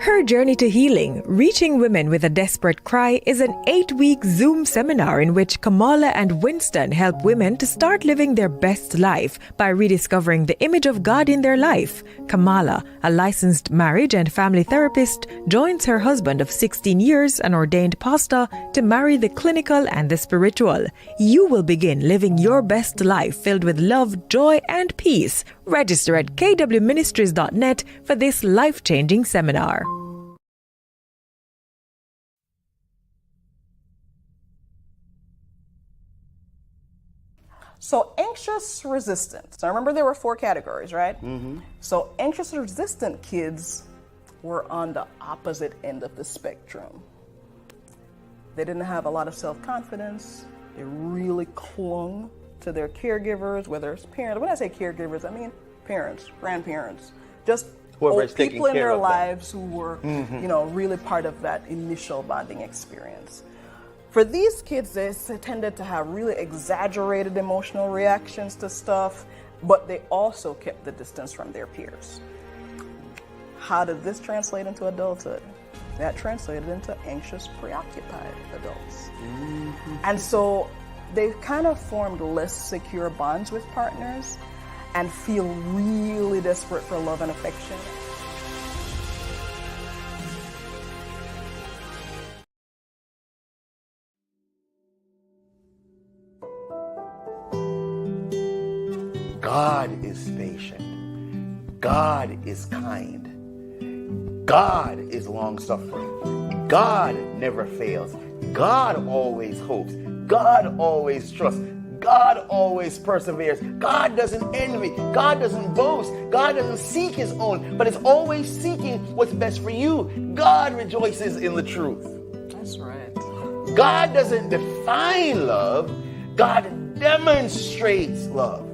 Her Journey to Healing, Reaching Women with a Desperate Cry is an 8-week Zoom seminar in which Kamala and Winston help women to start living their best life by rediscovering the image of God in their life. Kamala, a licensed marriage and family therapist, joins her husband of 16 years, an ordained pastor, to marry the clinical and the spiritual. You will begin living your best life filled with love, joy, and peace. Register at kwministries.net for this life-changing seminar. So anxious resistant. So remember there were 4 categories, right? Mm-hmm. So anxious resistant kids were on the opposite end of the spectrum. They didn't have a lot of self-confidence. They really clung to their caregivers, whether it's parents. When I say caregivers, I mean parents, grandparents, just old people in their lives who were, really part of that initial bonding experience. For these kids, they tended to have really exaggerated emotional reactions to stuff, but they also kept the distance from their peers. How did this translate into adulthood? That translated into anxious, preoccupied adults. Mm-hmm. And so they kind of formed less secure bonds with partners and feel really desperate for love and affection. God is patient. God is kind. God is long-suffering. God never fails. God always hopes. God always trusts. God always perseveres. God doesn't envy. God doesn't boast. God doesn't seek his own, but is always seeking what's best for you. God rejoices in the truth. That's right. God doesn't define love. God demonstrates love.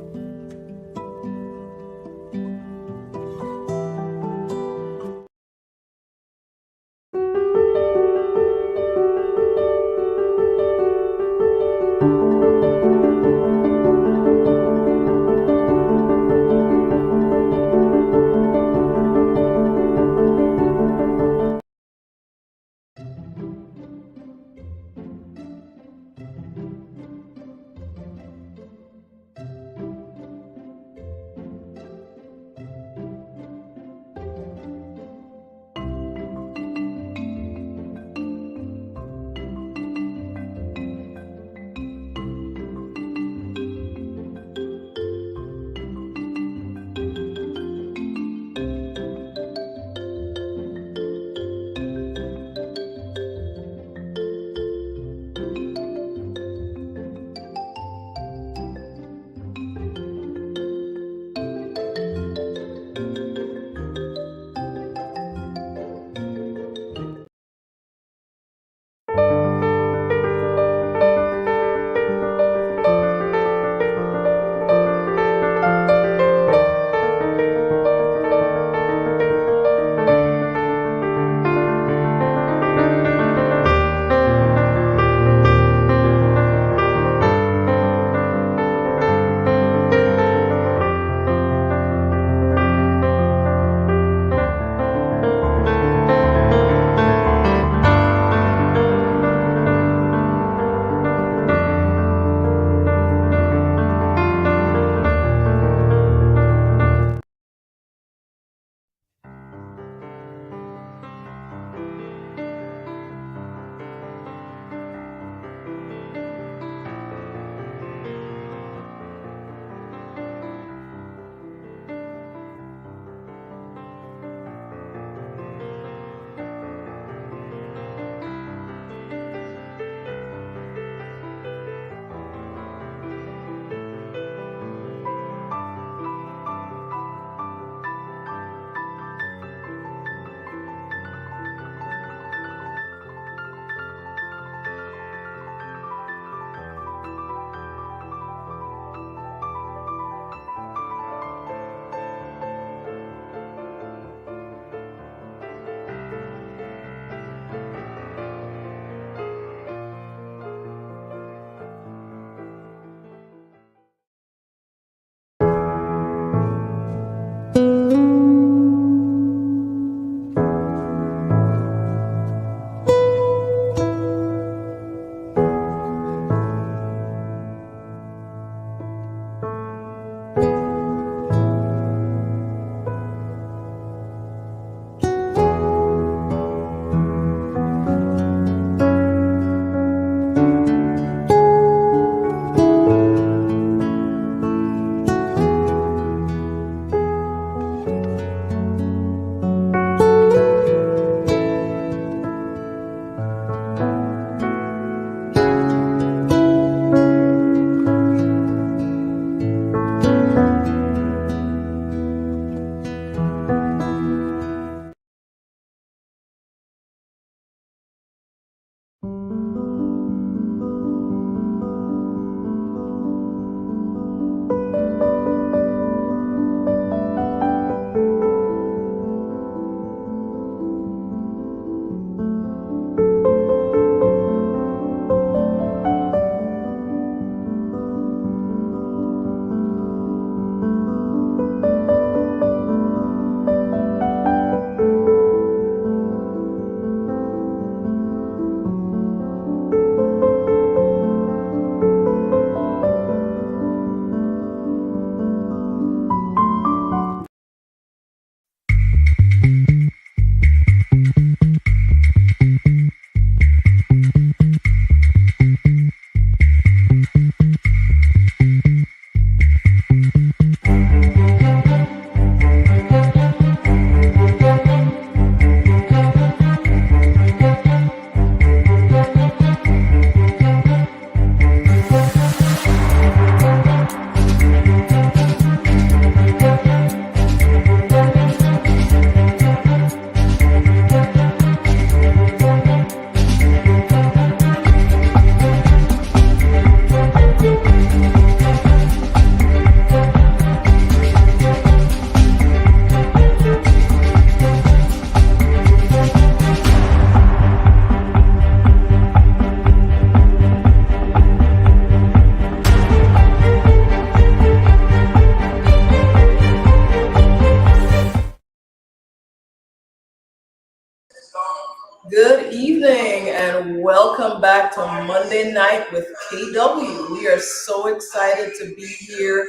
Good evening and welcome back to Monday Night with KW. We are so excited to be here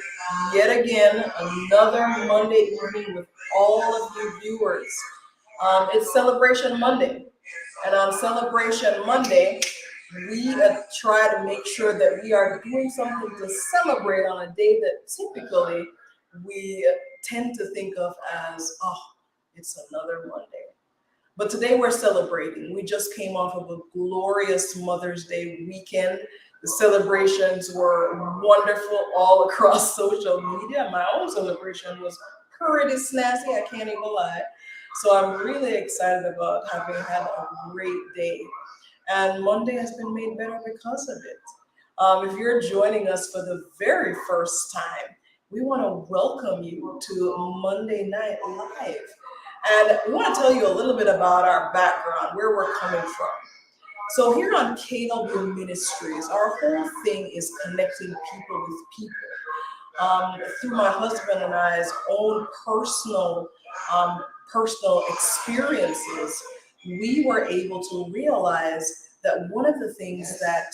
yet again, another Monday evening with all of you viewers. It's Celebration Monday, and on Celebration Monday, we try to make sure that we are doing something to celebrate on a day that typically we tend to think of as, oh, it's another Monday. But today we're celebrating. We just came off of a glorious Mother's Day weekend. The celebrations were wonderful all across social media. My own celebration was pretty snazzy, I can't even lie. So I'm really excited about having had a great day. And Monday has been made better because of it. If you're joining us for the very first time, we want to welcome you to Monday Night Live. And we want to tell you a little bit about our background, where we're coming from. So here on KW Ministries, our whole thing is connecting people with people. Through my husband and I's own personal experiences, we were able to realize that one of the things that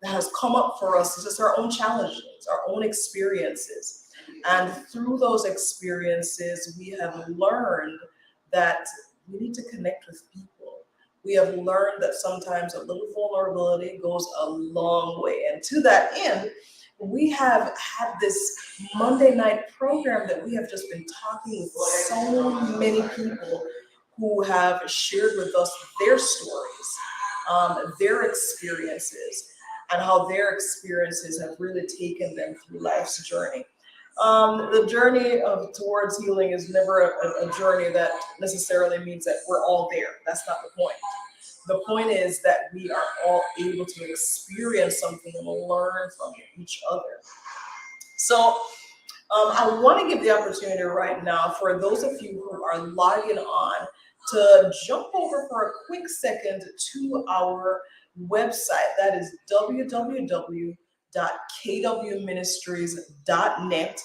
has come up for us is just our own challenges, our own experiences. And through those experiences, we have learned that we need to connect with people. We have learned that sometimes a little vulnerability goes a long way. And to that end, we have had this Monday night program that we have just been talking with so many people who have shared with us their stories, their experiences, and how their experiences have really taken them through life's journey. The journey towards healing is never a journey that necessarily means that we're all there. That's not the point. The point is that we are all able to experience something and learn from each other. So I want to give the opportunity right now for those of you who are logging on to jump over for a quick second to our website. That is www.kwministries.net.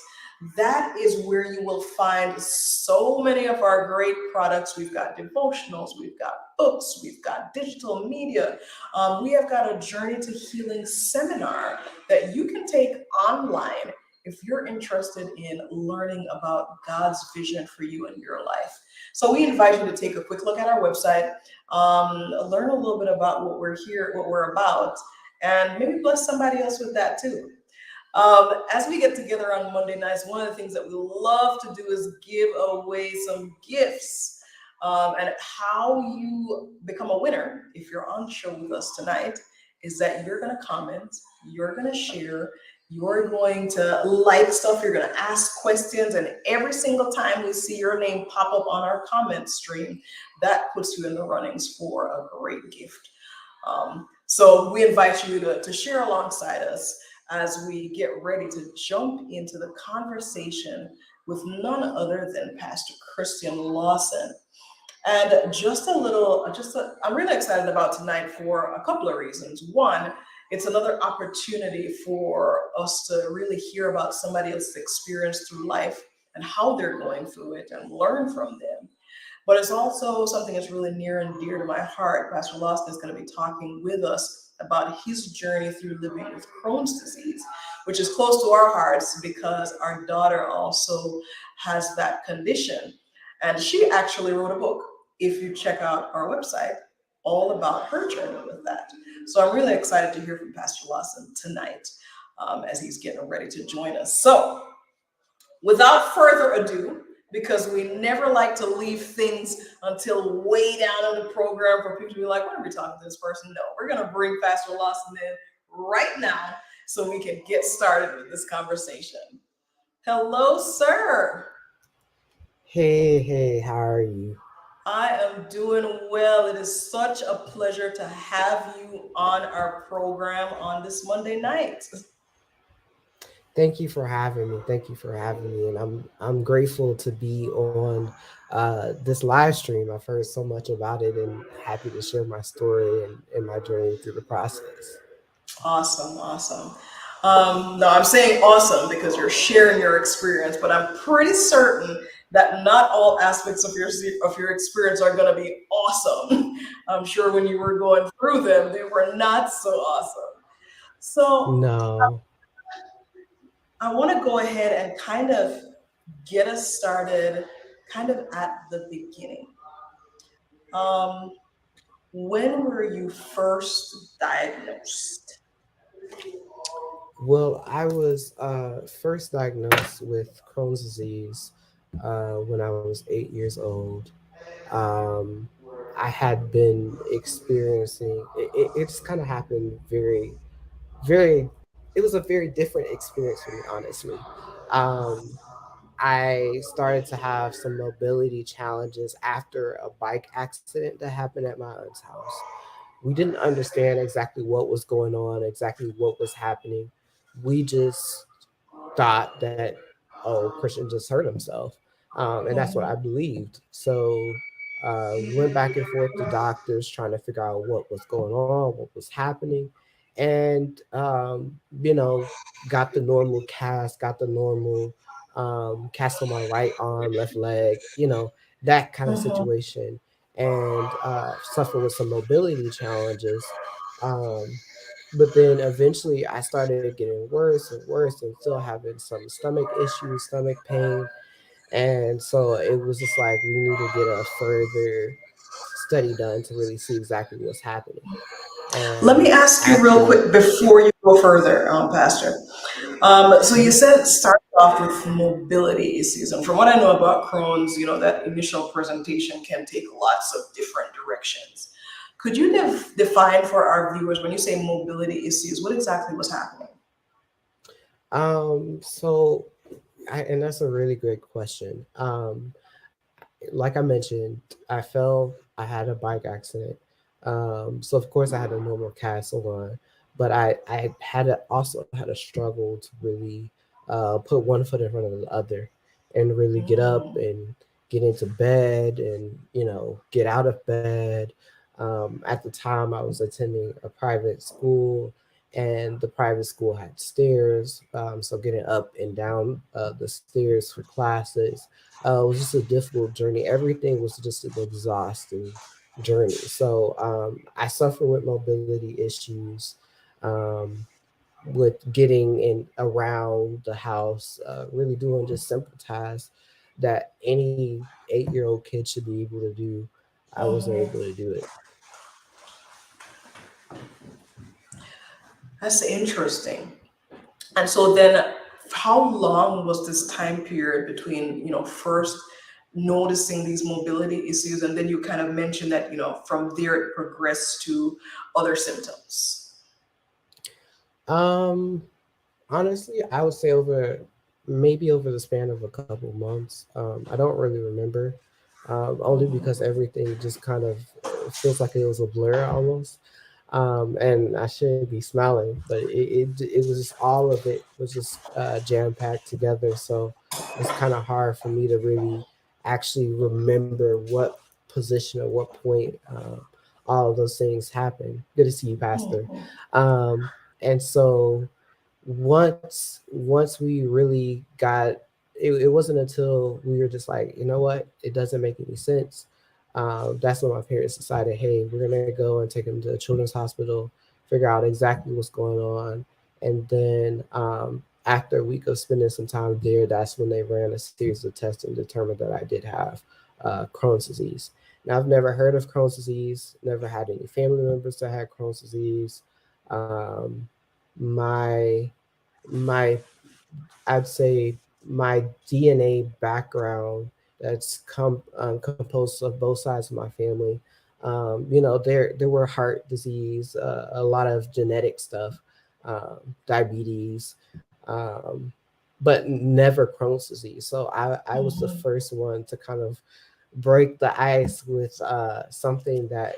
That is where you will find so many of our great products. We've got devotionals, we've got books, we've got digital media. We have got a Journey to Healing seminar that you can take online if you're interested in learning about God's vision for you and your life. So we invite you to take a quick look at our website, learn a little bit about what we're here, what we're about, and maybe bless somebody else with that too. As we get together on Monday nights, one of the things that we love to do is give away some gifts. And how you become a winner, if you're on the show with us tonight, is that you're going to comment, you're going to share, you're going to like stuff, you're going to ask questions, and every single time we see your name pop up on our comment stream, that puts you in the runnings for a great gift. So we invite you to share alongside us as we get ready to jump into the conversation with none other than Pastor Christian Lawson. And I'm really excited about tonight for a couple of reasons. One, it's another opportunity for us to really hear about somebody else's experience through life and how they're going through it and learn from them. But it's also something that's really near and dear to my heart. Pastor Lawson is going to be talking with us about his journey through living with Crohn's disease, which is close to our hearts because our daughter also has that condition. And she actually wrote a book, if you check out our website, all about her journey with that. So I'm really excited to hear from Pastor Lawson tonight as he's getting ready to join us. So without further ado, because we never like to leave things until way down in the program for people to be like, what are we talking to this person? No, we're going to bring Pastor Lawson in right now so we can get started with this conversation. Hello, sir. Hey, how are you? I am doing well. It is such a pleasure to have you on our program on this Monday night. Thank you for having me. And I'm grateful to be on this live stream. I've heard so much about it and happy to share my story and my journey through the process. Awesome. No, I'm saying awesome because you're sharing your experience, but I'm pretty certain that not all aspects of your experience are going to be awesome. I'm sure when you were going through them, they were not so awesome. So No. I want to go ahead and kind of get us started kind of at the beginning. Um, when were you first diagnosed? Well, I was first diagnosed with Crohn's disease when I was 8 years old. Um, I had been experiencing it's kind of happened very, it was a very different experience for me, honestly. Um, I started to have some mobility challenges after a bike accident that happened at my aunt's house. We didn't understand exactly what was going on, exactly what was happening. We just thought that, oh, Christian just hurt himself. And that's what I Mhm. believed. So went back and forth to doctors trying to figure out what was going on, what was happening. And, got the normal cast, got the normal cast on my right arm, left leg, that kind of Mhm. situation. And suffer with some mobility challenges. Um, but then eventually I started getting worse and worse and still having some stomach issues, stomach pain. And so it was just like we need to get a further study done to really see exactly what's happening. Let me And ask you real after, quick before you go further, Pastor. So you Mhm. said it started off with mobility issues, and from what I know about Crohn's, that initial presentation can take lots of different directions. Could you define for our viewers when you say mobility issues, what exactly was happening? so and that's a really great question. Like I mentioned, I fell, I had a bike accident. So of course I had a normal cast on, but I also had a struggle to really put one foot in front of the other and really get up Mm, and get into bed and, get out of bed. At the time I was attending a private school, and the private school had stairs. So getting up and down the stairs for classes it was just a difficult journey. Everything was just an exhausting journey. So I suffer with mobility issues, um, with getting in around the house, really doing just simple tasks that any 8-year-old kid should be able to do. I wasn't able mhm. to do it. That's interesting. And so then, how long was this time period between, first noticing these mobility issues, and then you kind of mentioned that, from there it progressed to other symptoms? Um, Honestly, I would say maybe over the span of a couple months. I don't really remember, only because everything just kind of feels like it was a blur almost. And I should be smiling, but it was just all of it was just jam packed together. So it's kind of hard for me to really actually remember what position or what point all of those things happen. Good to see you, Pastor. Mhm. And so once we really got it wasn't until we were just like, you know what, it doesn't make any sense. That's when my parents decided, hey, we're gonna go and take him to a children's hospital, figure out exactly what's going on. And then after a week of spending some time there, that's when they ran a series of tests and determined that I did have Crohn's disease. Now, I've never heard of Crohn's disease, never had any family members that had Crohn's disease. um, my my I'd say my DNA background that's composed of both sides of my family. There were heart disease, a lot of genetic stuff, diabetes, um, but never Crohn's disease. So I was the Mhm. first one to kind of break the ice with something that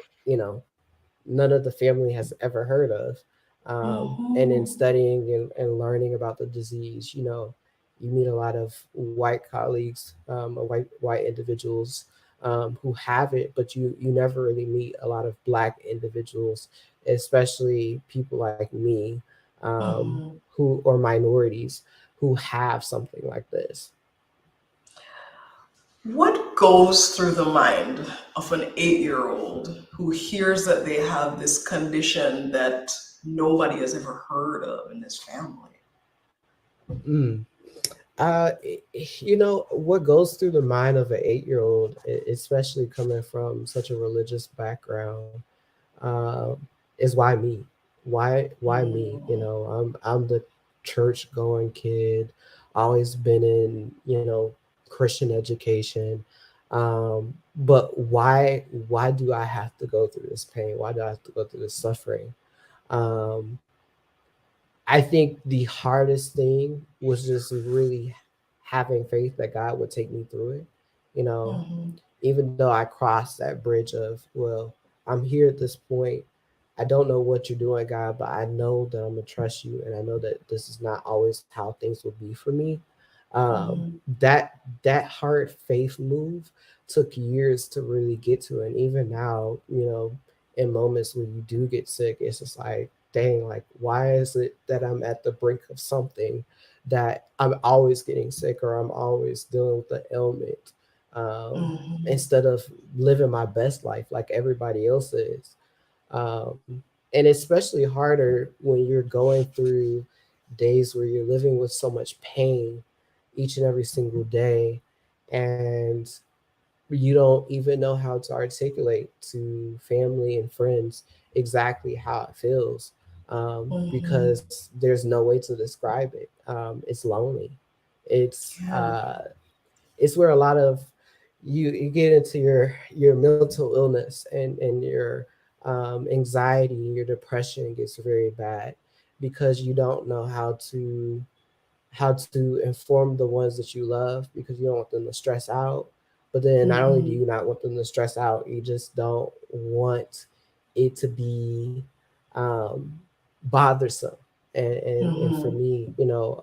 none of the family has ever heard of. And in Mhm. studying and learning about the disease, you meet a lot of white colleagues, white individuals who have it, but you never really meet a lot of black individuals, especially people like me, Mhm. who or minorities who have something like this. What goes through the mind of an 8-year-old who hears that they have this condition that nobody has ever heard of in this family? Mm. Uh, what goes through the mind of an 8-year-old, especially coming from such a religious background, is why me? Why me? I'm the church going kid, always been in, Christian education. But why do I have to go through this pain? Why do I have to go through this suffering? Um, I think the hardest thing was just really having faith that God would take me through it. You know, Mm-hmm. even though I crossed that bridge of, well, I'm here at this point. I don't know what you're doing, God, but I know that I'm gonna trust you, and I know that this is not always how things will be for me. Mm-hmm. That hard faith move took years to really get to, and even now, in moments when you do get sick, it's just like, dang, like why is it that I'm at the brink of something that I'm always getting sick or I'm always dealing with the ailment, Mm-hmm. instead of living my best life like everybody else is. And especially harder when you're going through days where you're living with so much pain each and every single day, and you don't even know how to articulate to family and friends exactly how it feels, Mm-hmm. because there's no way to describe it. It's lonely. It's Yeah. uh, it's where a lot of you get into your mental illness and your anxiety and your depression gets very bad because you don't know how to inform the ones that you love because you don't want them to stress out. But then not only do Mm-hmm. you not want them to stress out, you just don't want it to be um, bothersome. And for Mm-hmm. me,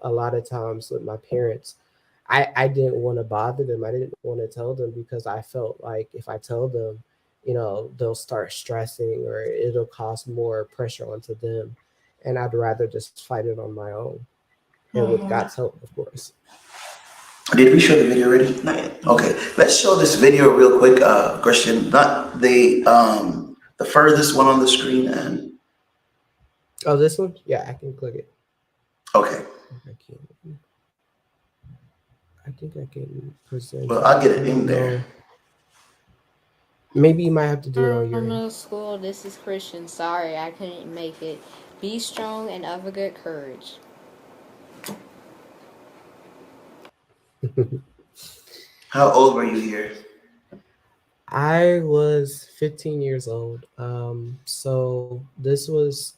a lot of times with my parents, I didn't want to bother them. I didn't want to tell them because I felt like if I tell them, they'll start stressing or it'll cause more pressure onto them. And I'd rather just fight it on my own and with Mm-hmm. God's help, of course. Did we show the video already? Not yet. Okay, let's show this video real quick, Christian. Not the furthest one on the screen, and Oh, this one? Yeah, I can click it. okay. I can. I think I can present Well, it. I'll get I it in don't there. know. Maybe you might have to do it on your end. Middle school, this is Christian. Sorry, I couldn't make it. Be strong and of a good courage. How old were you here? I was 15 years old. So this was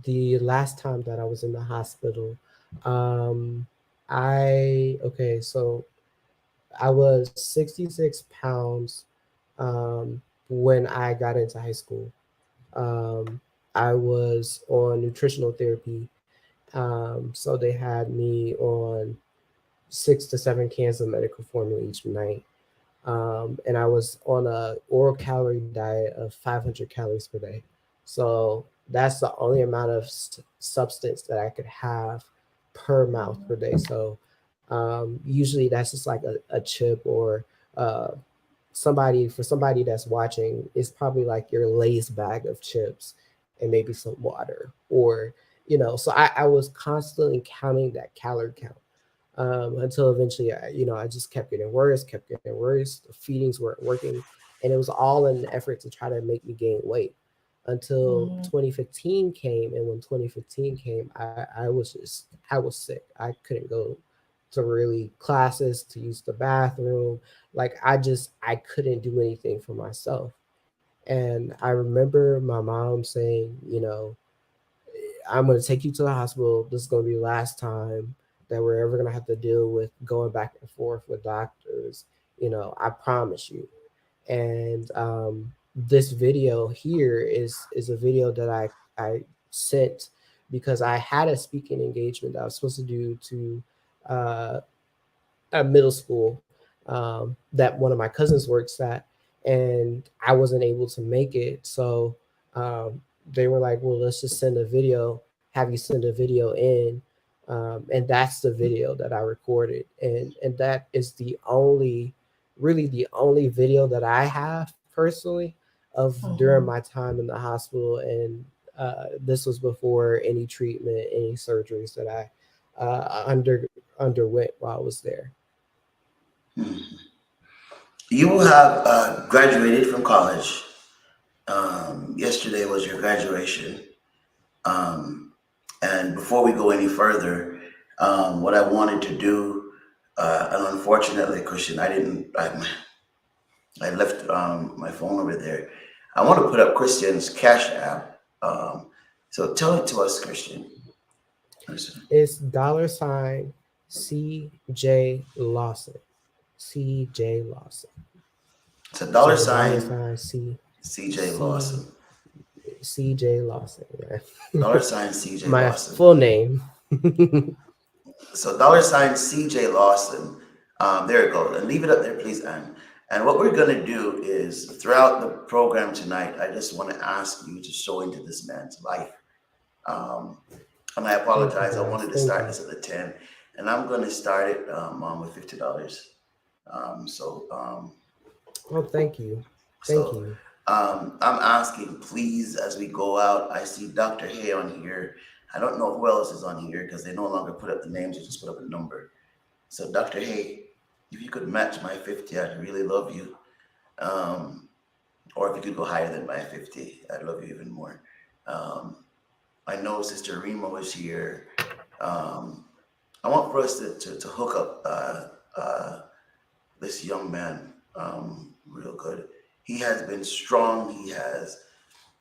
the last time that I was in the hospital. Um, so I was 66 pounds when I got into high school. Um, I was on nutritional therapy. So they had me on 6 to 7 cans of medical formula each night. And I was on a oral calorie diet of 500 calories per day. So that's the only amount of substance that I could have per mouth per day. So usually that's just like a chip or uh, somebody that's watching, it's probably like your Lay's bag of chips and maybe some water or so I was constantly counting that calorie count until eventually I just kept getting worse. The feedings weren't working, and it was all in an effort to try to make me gain weight until Mm-hmm. 2015 came. And when 2015 came, I was sick. I couldn't go to really classes to use the bathroom. Like I couldn't do anything for myself. And I remember my mom saying, I'm going to take you to the hospital. This is going to be the last time that we're ever going to have to deal with going back and forth with doctors. I promise you. And this video here is a video that I sent because I had a speaking engagement that I was supposed to do to uh, a middle school that one of my cousins works at, and I wasn't able to make it. So they were like, "Well, let's just send a video. Have you send a video in?" And that's the video that I recorded, and that is the only really the only video that I have personally of during my time in the hospital. And this was before any treatment, any surgeries that I underwent while I was there. You have graduated from college. Yesterday was your graduation. And before we go any further, what I wanted to do, and unfortunately, Christian, I left my phone over there. I want to put up Christian's Cash App. So tell it to us, Christian. It's $CJ Lawson. CJ Lawson. It's a dollar So sign C CJ Lawson. CJ Lawson. Yeah. Dollar sign CJ My Lawson. full name. So dollar sign CJ Lawson. There it goes. And leave it up there, please, Anne. And what we're going to do is throughout the program tonight, I just want to ask you to sow into this man's life. And I apologize. I wanted to start this at the 10, and I'm going to start it with $50. Oh, thank you. Thank you. I'm asking, please, as we go out, I see Dr. Hay on here. I don't know who else is on here because they no longer put up the names, they just put up a number. So Dr. Hay, if you could match my 50, I'd really love you. Or if you could go higher than my 50, I'd love you even more. I know Sister Remo is here. I want for us to hook up this young man real good. He has been strong. He has,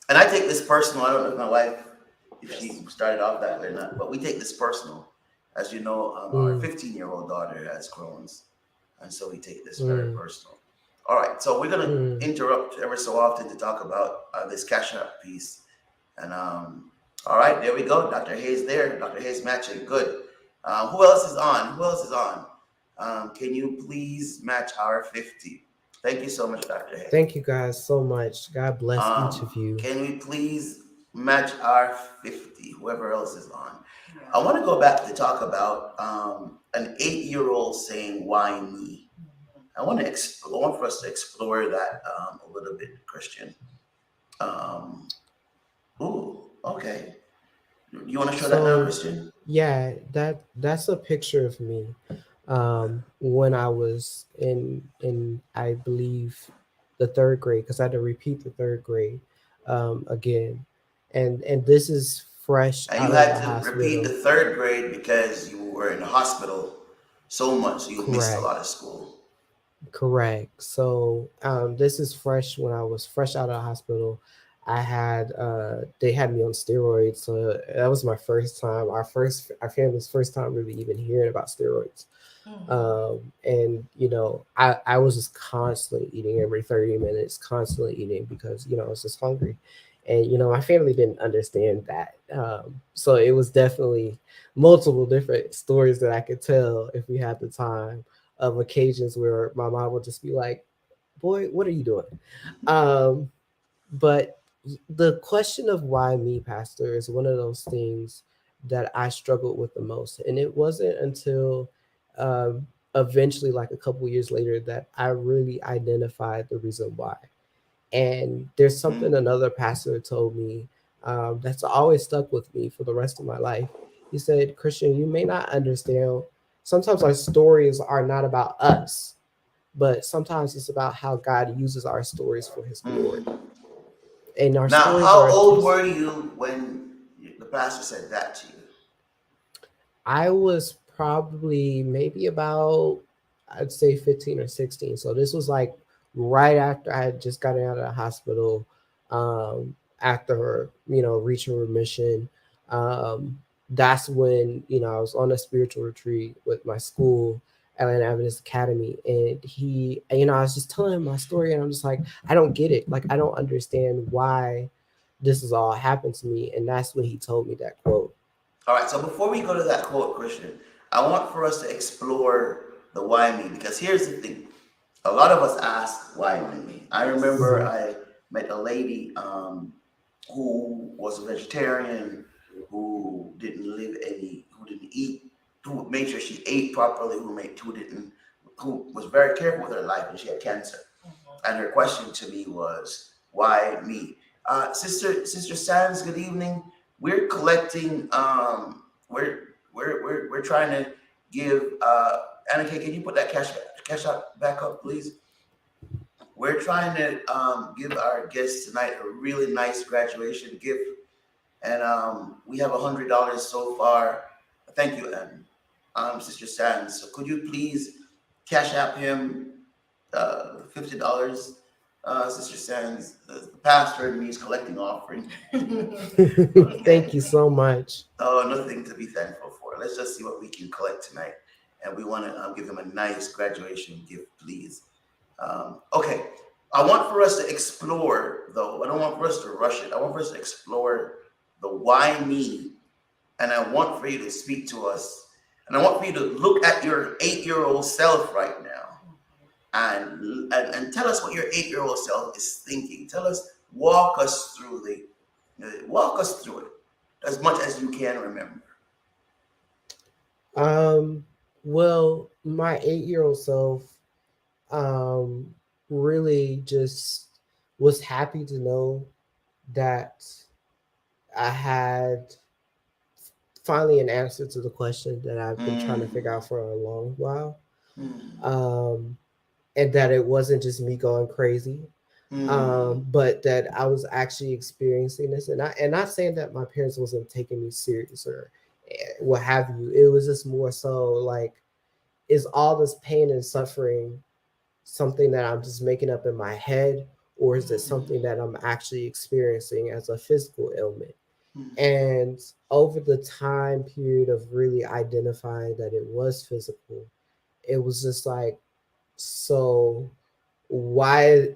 and I take this personal. I don't know if my wife, if she started off that way or not, but we take this personal. As you know, our 15-year-old daughter has Crohn's, and so we take this very personal. All right, so we're going to interrupt ever so often to talk about this Cash App piece. And all right, there we go. Dr. Hayes there. Dr. Hayes matching. Good. Who else is on? Who else is on? Can you please match our 50? Thank you so much, Dr. Hayes. Thank you guys so much. God bless each of you. Can we please match our 50? Whoever else is on. I want to go back to talk about an 8-year-old saying, "Why me?" I want for us to explore that a little bit, Christian. Okay. You want to show that now, Christian? Yeah, that's a picture of me when I was in I believe the 3rd grade, because I had to repeat the 3rd grade again, and this is fresh. And you had to repeat the 3rd grade because you were in the hospital so much, so you missed a lot of school. Correct. So this is fresh when I was fresh out of the hospital. I had they had me on steroids, so that was my first time. Our family's first time really even hearing about steroids. And I was just constantly eating every 30 minutes, constantly eating because I was just hungry, and my family didn't understand that. So it was definitely multiple different stories that I could tell if we had the time, of occasions where my mom would just be like, "Boy, what are you doing?" But the question of why me, Pastor, is one of those things that I struggled with the most. And it wasn't until eventually, like a couple years later, that I really identified the reason why. And there's something another pastor told me that's always stuck with me for the rest of my life. He said, "Christian, you may not understand. Sometimes our stories are not about us, but sometimes it's about how God uses our stories for his glory." And our now, stories how old were you when the pastor said that to you? I was probably maybe about, I'd say 15 or 16. So this was like right after I had just gotten out of the hospital, after, reaching remission. That's when, I was on a spiritual retreat with my school, Atlanta Adventist Academy. And he, I was just telling him my story, and I'm just like, I don't get it. Like, I don't understand why this has all happened to me. And that's when he told me that quote. All right, so before we go to that quote, Christian, I want for us to explore the why me, because here's the thing. A lot of us ask, why me? I remember I met a lady who was a vegetarian, who didn't eat, who made sure she ate properly, who who was very careful with her life, and she had cancer. And her question to me was, "Why me?" Sister Sands, good evening. We're collecting. We're trying to give. Anna K, can you put that cash out back up, please? We're trying to give our guests tonight a really nice graduation gift, and we have $100 so far. Thank you, and Sister Sands. So could you please cash app him $50? Sister Sands, the pastor and me is collecting offering. Thank you so much. Oh, nothing to be thankful for. Let's just see what we can collect tonight, and we want to give him a nice graduation gift, please. Okay, I want for us to explore, though. I don't want for us to rush it. I want for us to explore the why me, and I want for you to speak to us, and I want for you to look at your 8-year-old self right now, and tell us what your 8-year-old self is thinking. Tell us, walk us through it as much as you can remember. Well, my 8-year-old self really just was happy to know that I had finally an answer to the question that I've been trying to figure out for a long while. And that it wasn't just me going crazy, but that I was actually experiencing this. And not saying that my parents wasn't taking me serious or what have you. It was just more so like, is all this pain and suffering something that I'm just making up in my head, or is it something that I'm actually experiencing as a physical ailment? And over the time period of really identifying that it was physical, it was just like, so why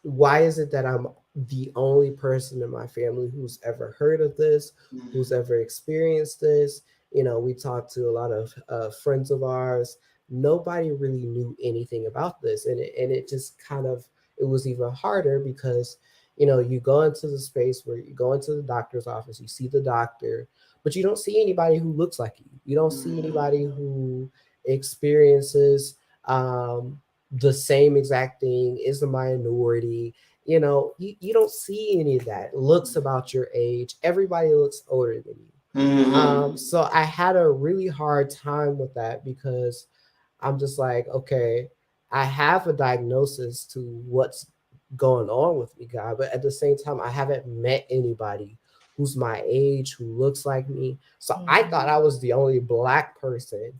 is it that I'm the only person in my family who's ever heard of this, who's ever experienced this? You know, we talked to a lot of friends of ours. Nobody really knew anything about this, and it just kind of, it was even harder because, you know, you go into the space where you go into the doctor's office, you see the doctor, but you don't see anybody who looks like you. You don't see anybody who experiences the same exact thing, is a minority. You know, you don't see any of that. Looks about your age. Everybody looks older than you. So I had a really hard time with that because I'm just like, okay, I have a diagnosis to what's going on with me, God, but at the same time, I haven't met anybody who's my age, who looks like me. So I thought I was the only black person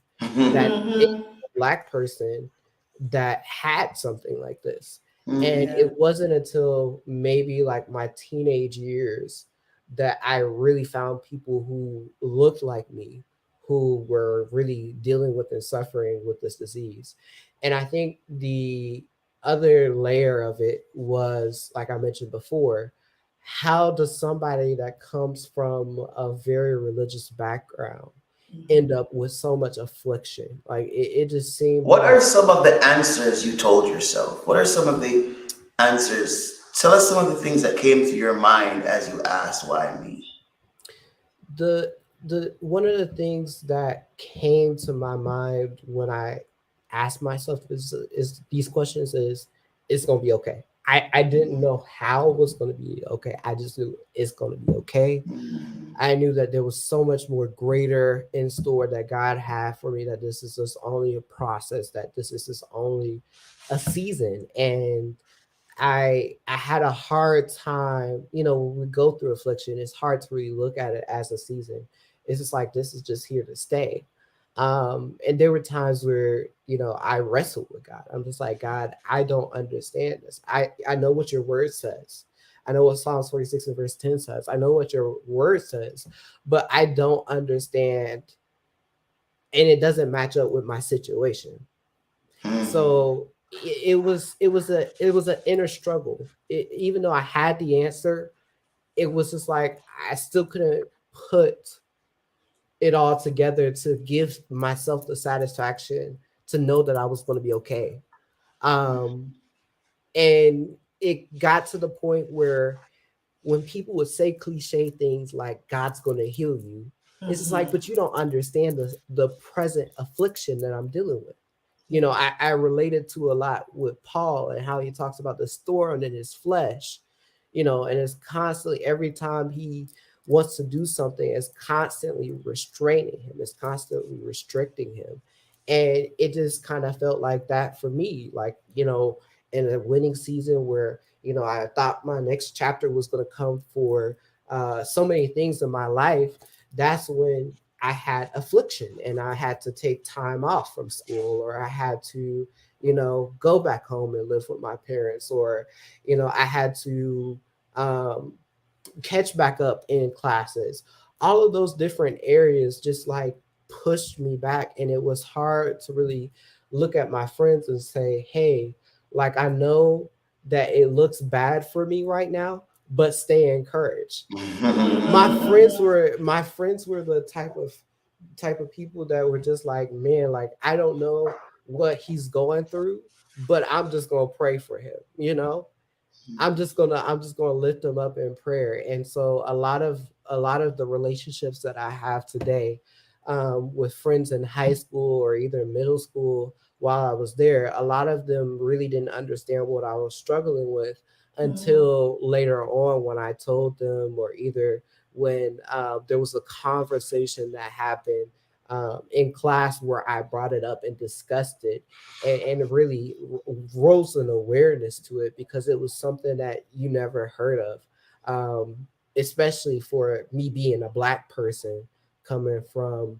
that had something like this. And it wasn't until maybe like my teenage years that I really found people who looked like me, who were really dealing with and suffering with this disease. And I think the other layer of it was, like I mentioned before, how does somebody that comes from a very religious background end up with so much affliction? Like it just seemed. What are some of the answers you told yourself? What are some of the answers? Tell us some of the things that came to your mind as you asked, why me? The one of the things that came to my mind when I asked myself is these questions is, it's gonna be okay. I didn't know how it was gonna be okay. I just knew it's gonna be okay. I knew that there was so much more greater in store that God had for me, that this is just only a process, that this is just only a season. And I had a hard time, you know, when we go through affliction, it's hard to really look at it as a season. It's just like, this is just here to stay. And there were times where, you know, I wrestled with God. I'm just like, God, I don't understand this. I know what your word says. I know what Psalms 46 and verse 10 says. I know what your word says, but I don't understand. And it doesn't match up with my situation. So it was an inner struggle. Even though I had the answer, it was just like, I still couldn't put it all together to give myself the satisfaction to know that I was going to be okay. And it got to the point where when people would say cliche things like God's going to heal you, it's just like, but you don't understand the present affliction that I'm dealing with. You know, I related to a lot with Paul and how he talks about the thorn in his flesh, you know, and it's constantly, every time he wants to do something, it's constantly restraining him, it's constantly restricting him. And it just kind of felt like that for me, like, you know, in a winning season where, you know, I thought my next chapter was going to come for so many things in my life. That's when I had affliction and I had to take time off from school, or I had to, you know, go back home and live with my parents, or, you know, I had to um, catch back up in classes. All of those different areas just like pushed me back. And it was hard to really look at my friends and say, hey, like, I know that it looks bad for me right now, but stay encouraged. My friends were the type of people that were just like, man, like, I don't know what he's going through, but I'm just gonna pray for him, you know. I'm just gonna lift him up in prayer. And so a lot of the relationships that I have today, with friends in high school or either middle school while I was there, a lot of them really didn't understand what I was struggling with until later on when I told them, or either when there was a conversation that happened in class where I brought it up and discussed it, and really rose an awareness to it, because it was something that you never heard of, especially for me being a Black person coming from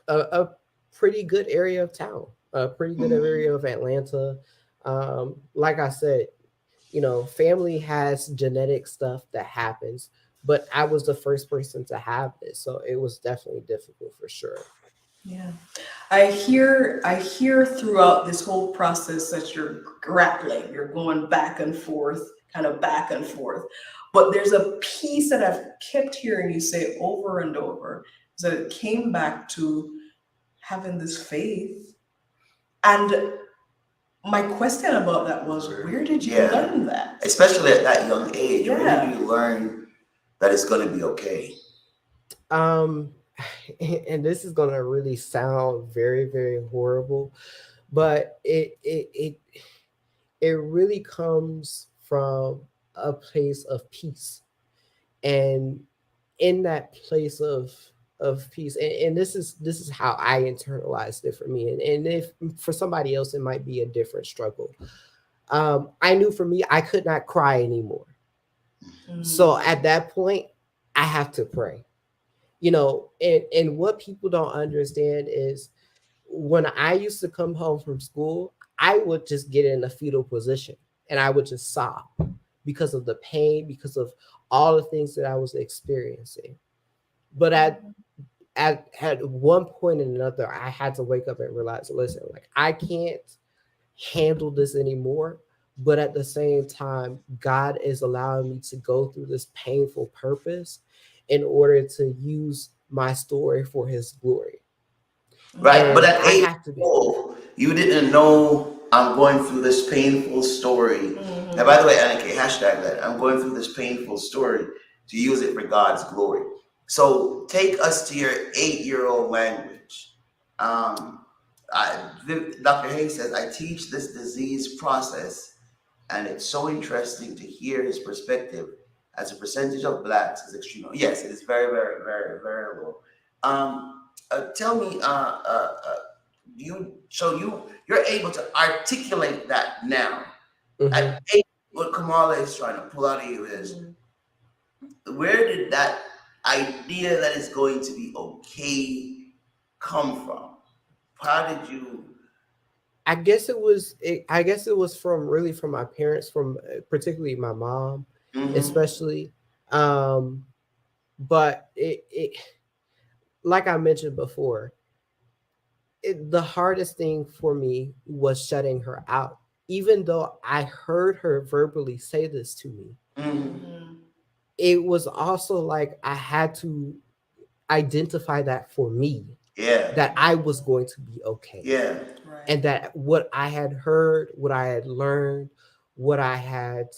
a pretty good area of town, a pretty good area of Atlanta. Like I said, you know, family has genetic stuff that happens, but I was the first person to have this, so it was definitely difficult for sure. Yeah. I hear throughout this whole process that you're grappling, you're going back and forth, kind of back and forth. But there's a piece that I've kept hearing you say over and over, is that it came back to having this faith. And my question about that was, where did you Yeah. learn that? Especially at that young age, Yeah. where do you learn that it's going to be okay? Um, and this is gonna really sound very, very horrible, but it really comes from a place of peace. And in that place of peace, and this is how I internalized it for me. And if for somebody else it might be a different struggle. I knew for me, I could not cry anymore. So at that point, I have to pray. You know, and what people don't understand is, when I used to come home from school, I would just get in a fetal position and I would just sob because of the pain, because of all the things that I was experiencing. But at one point and another, I had to wake up and realize, listen, like, I can't handle this anymore. But at the same time, God is allowing me to go through this painful purpose in order to use my story for his glory. Right. But And at I age have to be. 12, you didn't know I'm going through this painful story. And by the way, Annika, hashtag that. I'm going through this painful story to use it for God's glory. So take us to your 8-year-old language. Dr. Hayes says, I teach this disease process, and it's so interesting to hear his perspective as a percentage of Blacks is extreme. Yes, it is very, very, very, very low. Tell me, you're able to articulate that now. Mhm. At 8, what Kamala is trying to pull out of you is, where did that idea that it's going to be okay come from? How did you? I guess it was from my parents, from particularly my mom, especially. Um, but it like I mentioned before, the hardest thing for me was shutting her out. Even though I heard her verbally say this to me, it was also like I had to identify that for me, Yeah, that I was going to be okay. yeah, Right. And that what I had heard, what I had learned, what I had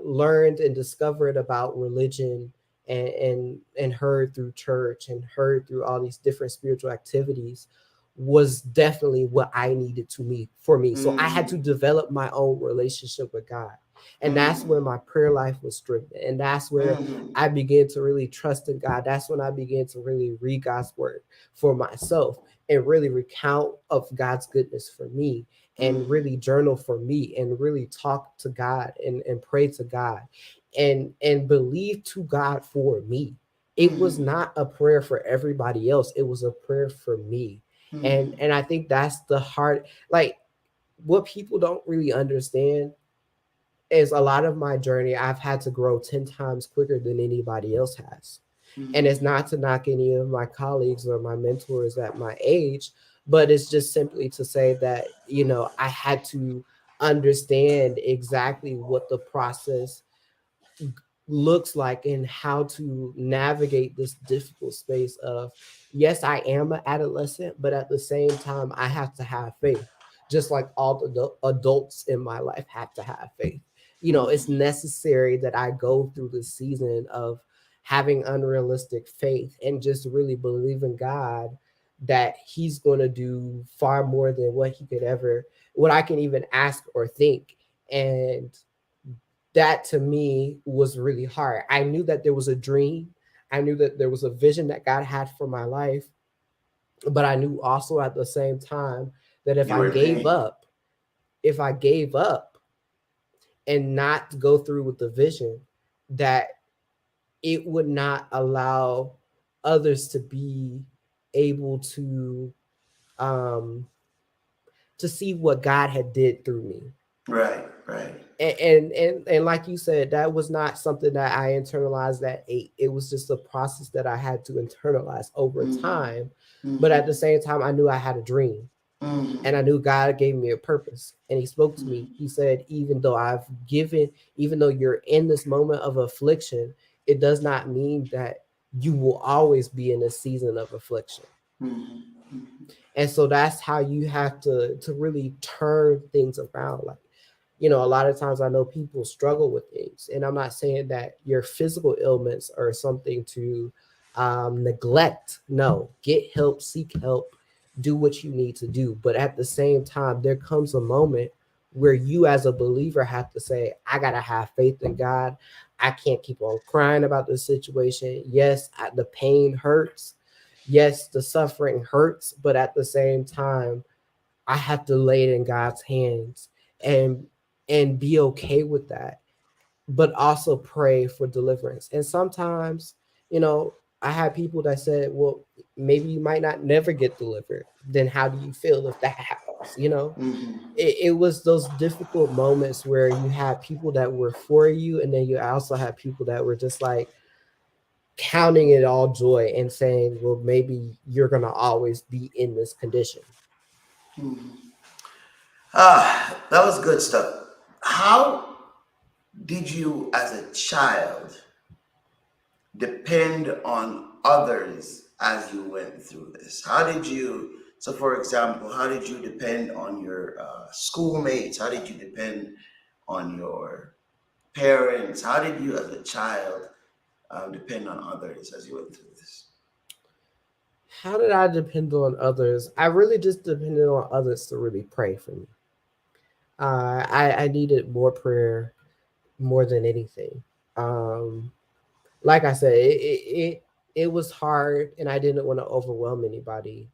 learned and discovered about religion, and heard through church and heard through all these different spiritual activities, was definitely what I needed to me for me. So I had to develop my own relationship with God. And that's where my prayer life was strengthened. And that's where I began to really trust in God. That's when I began to really read God's word for myself and really recount of God's goodness for me and really journal for me and really talk to God and pray to God and believe to God for me. It was not a prayer for everybody else. It was a prayer for me. And I think that's the heart. Like, what people don't really understand is a lot of my journey, I've had to grow 10 times quicker than anybody else has. And it's not to knock any of my colleagues or my mentors at my age, but it's just simply to say that, you know, I had to understand exactly what the process looks like and how to navigate this difficult space of, yes, I am an adolescent, but at the same time I have to have faith, just like all the adults in my life have to have faith. You know, it's necessary that I go through the season of having unrealistic faith and just really believe in God that he's going to do far more than what I can even ask or think. And that to me was really hard. I knew that there was a dream. I knew that there was a vision that God had for my life. But I knew also at the same time that if I gave up and not go through with the vision, that it would not allow others to be able um to see what God had did through me. Right, right. And like you said, that was not something that I internalized at 8. It was just a process that I had to internalize over time. But at the same time, I knew I had a dream. And I knew God gave me a purpose. And he spoke to me. He said, even though you're in this moment of affliction, it does not mean that you will always be in a season of affliction. And so that's how you have to really turn things around. Like, you know, a lot of times I know people struggle with things, and I'm not saying that your physical ailments are something to neglect. No, get help, seek help, do what you need to do. But at the same time, there comes a moment where you as a believer have to say, I got to have faith in God. I can't keep on crying about this situation. Yes, the pain hurts. Yes, the suffering hurts. But at the same time, I have to lay it in God's hands and be okay with that, but also pray for deliverance. And sometimes, you know, I had people that said, well, maybe you might not never get delivered. Then how do you feel if that happens? You know, it was those difficult moments where you had people that were for you, and then you also had people that were just like counting it all joy and saying, well, maybe you're going to always be in this condition. That was good stuff. How did you, as a child, depend on others as you went through this? How did you, so for example, how did you depend on your schoolmates? How did you depend on your parents? How did you, as a child, depend on others as you went through this? How did I depend on others? I really just depended on others to really pray for me. I needed more prayer more than anything. Like I said, it was hard, and I didn't want to overwhelm anybody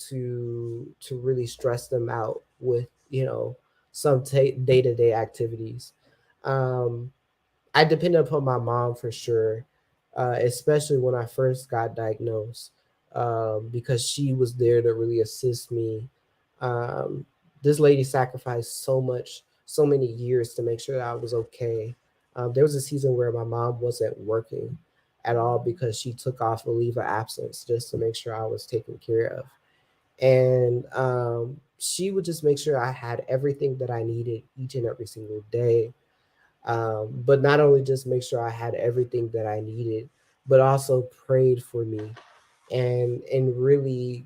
to really stress them out with, you know, some day-to-day activities. Um, I depended upon my mom for sure, especially when I first got diagnosed, because she was there to really assist me. Um, this lady sacrificed so much, so many years to make sure that I was okay. There was a season where my mom wasn't working at all because she took off a leave of absence just to make sure I was taken care of. And she would just make sure I had everything that I needed each and every single day. But not only just make sure I had everything that I needed, but also prayed for me and really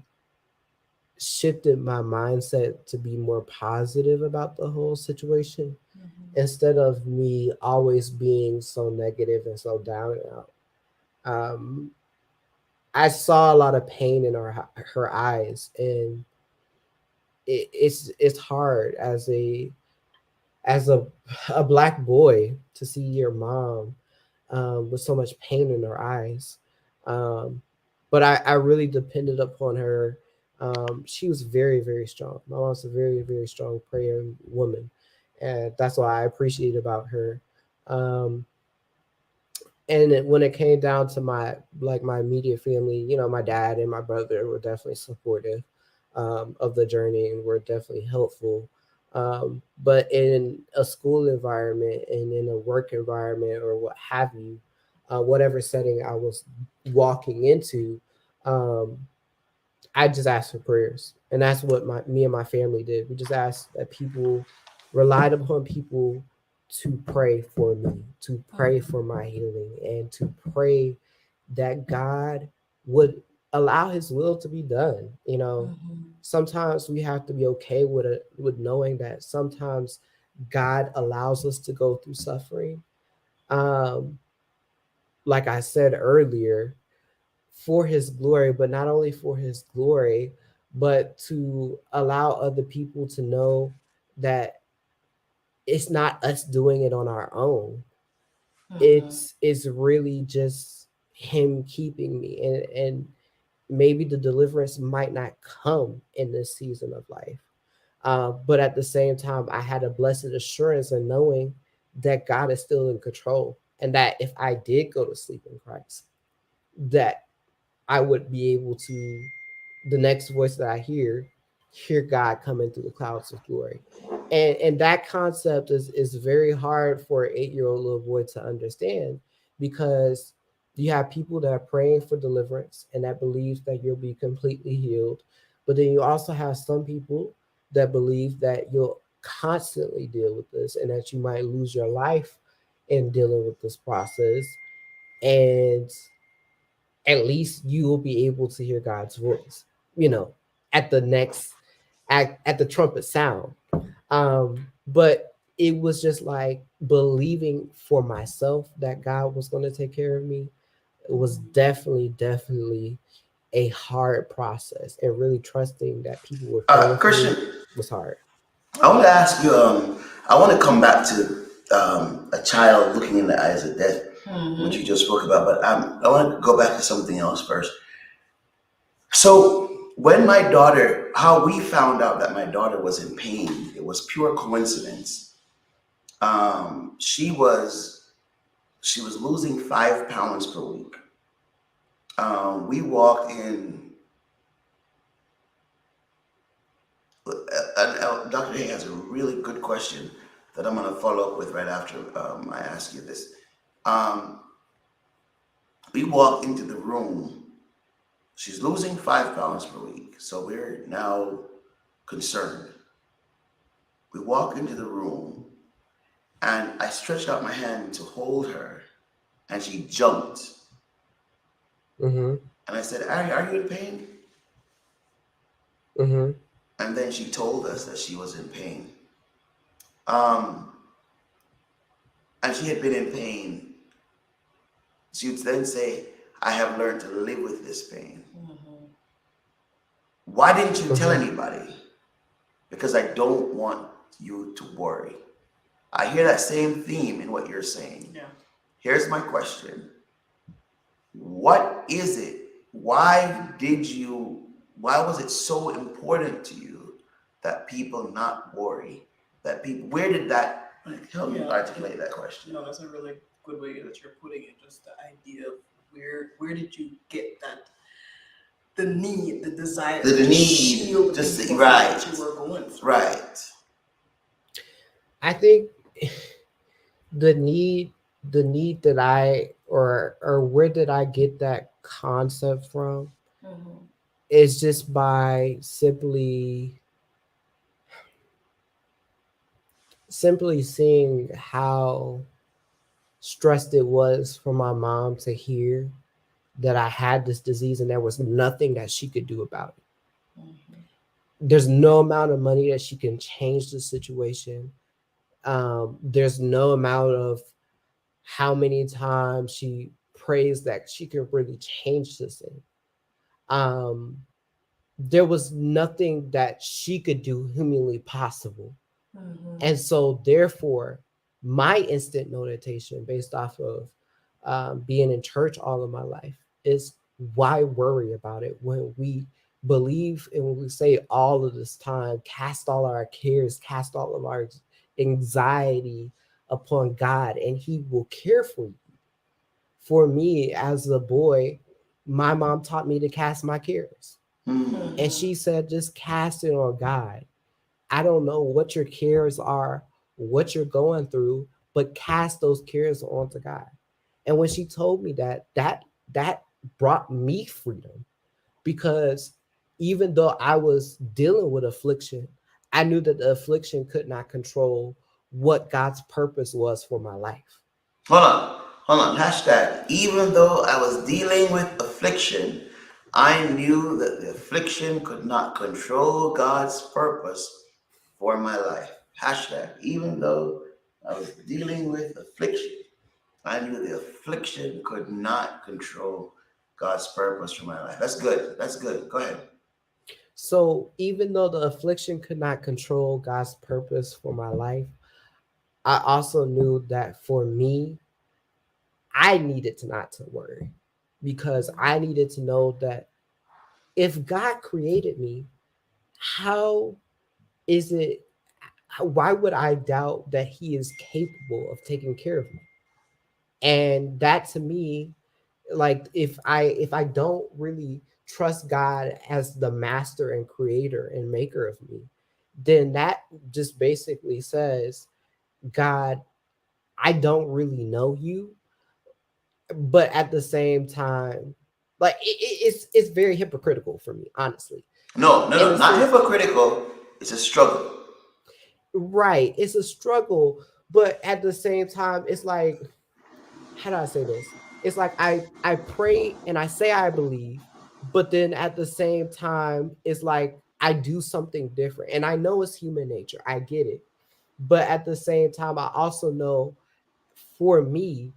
shifted my mindset to be more positive about the whole situation instead of me always being so negative and so down and out. Um, I saw a lot of pain in her eyes, and it's hard as a black boy to see your mom with so much pain in her eyes. But I really depended upon her. She was very, very strong. My mom's a very, very strong prayer woman. And that's what I appreciate about her. Um, when it came down to my immediate family, my dad and my brother were definitely supportive of the journey and were definitely helpful. But in a school environment and in a work environment or what have you, whatever setting I was walking into, um, I just asked for prayers, and that's what me and my family did. We just asked that people relied upon people to pray for me, to pray for my healing, and to pray that God would allow His will to be done. Sometimes we have to be okay with knowing that sometimes God allows us to go through suffering. Um, like I said earlier, for his glory, but not only for his glory, but to allow other people to know that it's not us doing it on our own. It's really just him keeping me, and maybe the deliverance might not come in this season of life. But at the same time, I had a blessed assurance in knowing that God is still in control, and that if I did go to sleep in Christ, that I would be able to, the next voice that I hear God coming through the clouds of glory. And that concept is very hard for an 8-year-old little boy to understand, because you have people that are praying for deliverance and that believe that you'll be completely healed. But then you also have some people that believe that you'll constantly deal with this and that you might lose your life in dealing with this process. And at least you will be able to hear God's voice, at the next at the trumpet sound. But it was just like believing for myself that God was going to take care of me. It was definitely a hard process, and really trusting that people were praying for me Christian, was hard. I want to ask you. I want to come back to a child looking in the eyes of death, which you just spoke about. But I want to go back to something else first. So, when my daughter, how we found out that my daughter was in pain, it was pure coincidence. She was losing 5 pounds per week. We walked in. Dr. Hay has a really good question that I'm going to follow up with right after I ask you this. Um, we walked into the room. She's losing 5 pounds per week, so we're now concerned. We walk into the room, and I stretched out my hand to hold her, and she jumped. Mm-hmm. And I said, are you in pain? Mm-hmm. And then she told us that she was in pain. And she had been in pain. She would then say, I have learned to live with this pain. Why didn't you tell anybody? Because I don't want you to worry. I hear that same theme in what you're saying. Yeah. Here's my question. What is it? Why was it so important to you that people not worry? Where did that, help me articulate that question? That's a really good way that you're putting it. Just the idea of where did you get that, the need, the desire, The to need, shield just people right. from what you were going through. Right. I think the need that I or where did I get that concept from is just by simply seeing how stressed it was for my mom to hear that I had this disease and there was nothing that she could do about it. There's no amount of money that she can change the situation. There's no amount of how many times she prays that she can really change this thing. there was nothing that she could do humanly possible. And so, therefore, my instant notation based off of being in church all of my life is, why worry about it when we believe and when we say all of this time, cast all our cares, cast all of our anxiety upon God, and He will care for you. For me, as a boy, my mom taught me to cast my cares. And she said, just cast it on God. I don't know what your cares are, what you're going through, but cast those cares onto God. And when she told me that, that brought me freedom, because even though I was dealing with affliction, I knew that the affliction could not control what God's purpose was for my life. Hold on. Hashtag. Even though I was dealing with affliction, I knew that the affliction could not control God's purpose for my life. Hashtag. Even though I was dealing with affliction, I knew the affliction could not control God's purpose for my life. That's good. That's good. Go ahead. So even though the affliction could not control God's purpose for my life, I also knew that for me, I needed to not to worry, because I needed to know that if God created me, how is it, why would I doubt that He is capable of taking care of me? And that, to me, like, if I don't really trust God as the master and creator and maker of me, then that just basically says, God, I don't really know you. But at the same time, like, it's very hypocritical for me, honestly. In a Not sense, hypocritical. It's a struggle. right, it's a struggle, but at the same time, it's like, how do I say this? It's like I pray and I say I believe, but then at the same time, it's like I do something different. And I know it's human nature. I get it. But at the same time, I also know, for me,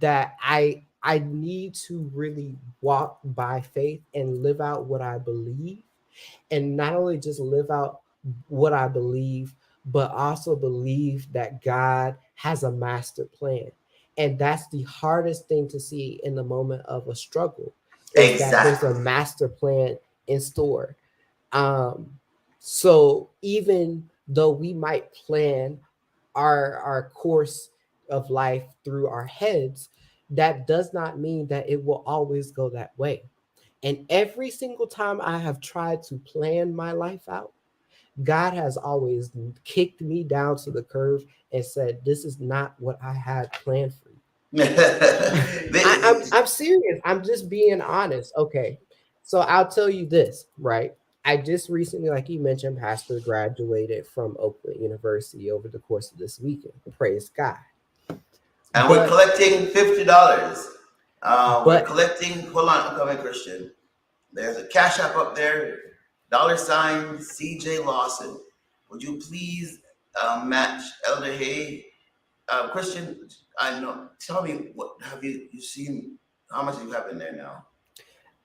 that I need to really walk by faith and live out what I believe, and not only just live out what I believe, but also believe that God has a master plan. And that's the hardest thing to see in the moment of a struggle, is that there's a Exactly. master plan in store. Um, so even though we might plan our course of life through our heads, that does not mean that it will always go that way. And every single time I have tried to plan my life out, God has always kicked me down to the curve and said, "This is not what I had planned for you." I'm serious. I'm just being honest. Okay. So I'll tell you this, right? I just recently, like you mentioned, Pastor graduated from Oakland University over the course of this weekend. Praise God. And we're But collecting $50. We're but collecting. Hold on, I'm coming, Christian. There's a cash app up there. $ CJ Lawson. Would you please match Elder Hay? Christian, I know. Tell me, what have you seen? How much do you have in there now?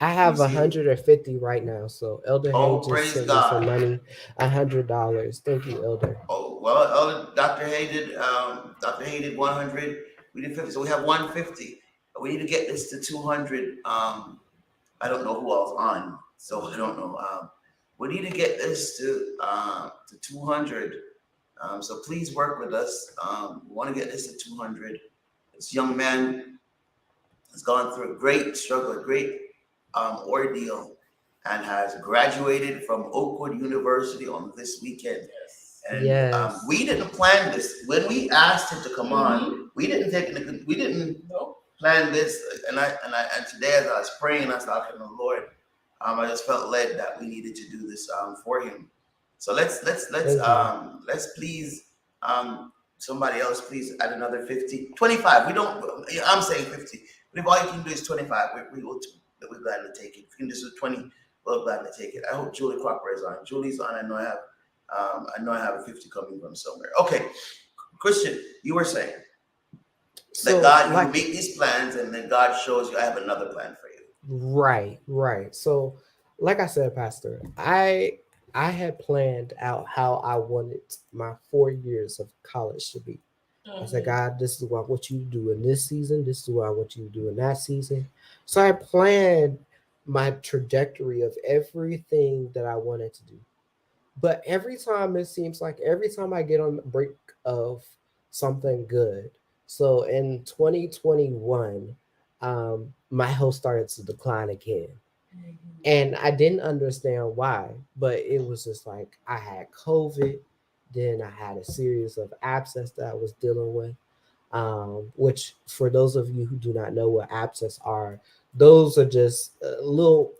I Let me have see. 150 right now. So Elder Hay Oh, just praise sent me some God. money, $100. Thank you, Elder. Oh, well, Dr. Hay did 100. We did 50, so we have 150. We need to get this to 200. I don't know who else on, so I don't know. We need to get this to 200. So please work with us. We want to get this to 200. This young man has gone through a great struggle, a great ordeal, and has graduated from Oakwood University on this weekend. And Yes. we didn't plan this. When we asked him to come on, we didn't plan this. And today, as I was praying, I was talking to the Lord. I just felt led that we needed to do this for him. So let's Thank you. please, somebody else please add another 50, 25. We don't. I'm saying 50. But if all you can do is 25, we're glad to take it. If you can just do 20, we're glad to take it. I hope Julie Cropper is on. Julie's on. I know I have a 50 coming from somewhere. Okay, Christian, you were saying that So, God, you like, make these plans, and then God shows you I have another plan for you. right. So like I said, Pastor, I had planned out how I wanted my 4 years of college to be. I said, God, this is what I want you to do in this season. This is what I want you to do in that season. So I planned my trajectory of everything that I wanted to do. But every time it seems like every time I get on the brink of something good. So in 2021, my health started to decline again. And I didn't understand why, but it was just like I had COVID. Then I had a series of abscess that I was dealing with, which for those of you who do not know what abscess are, those are just little,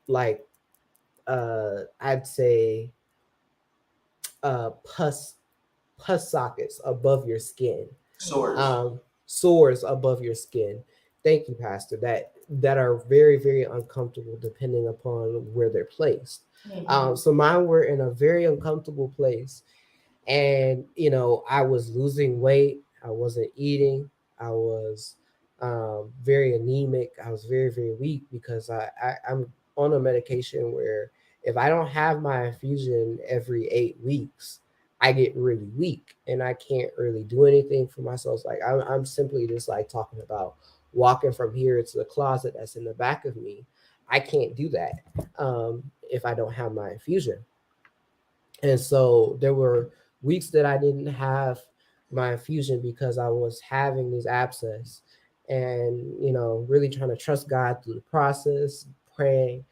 like, I'd say pus sockets above your skin, Sores. sores above your skin. Thank you, Pastor. That are very, very uncomfortable depending upon where they're placed. So mine were in a very uncomfortable place, and I was losing weight. I wasn't eating. I was very anemic. I was very, very weak because I'm on a medication where if I don't have my infusion every 8 weeks, I get really weak and I can't really do anything for myself. Like I'm simply just like talking about walking from here to the closet that's in the back of me. I can't do that if I don't have my infusion. And so there were weeks that I didn't have my infusion because I was having these abscess and, really trying to trust God through the process, praying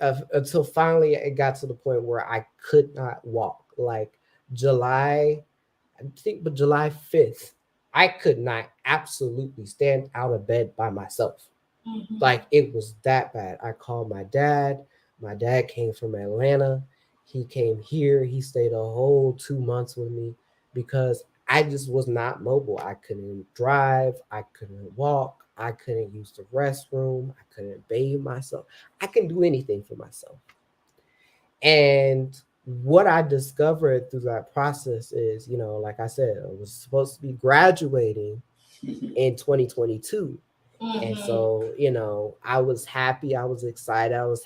until finally it got to the point where I could not walk. Like July, I think, but July 5th, I could not absolutely stand out of bed by myself. Like it was that bad. I called my dad. My dad came from Atlanta. He came here. He stayed a whole 2 months with me because I just was not mobile. I couldn't drive. I couldn't walk. I couldn't use the restroom. I couldn't bathe myself. I couldn't do anything for myself. And what I discovered through that process is, like I said, I was supposed to be graduating in 2022. And so, I was happy, I was excited, I was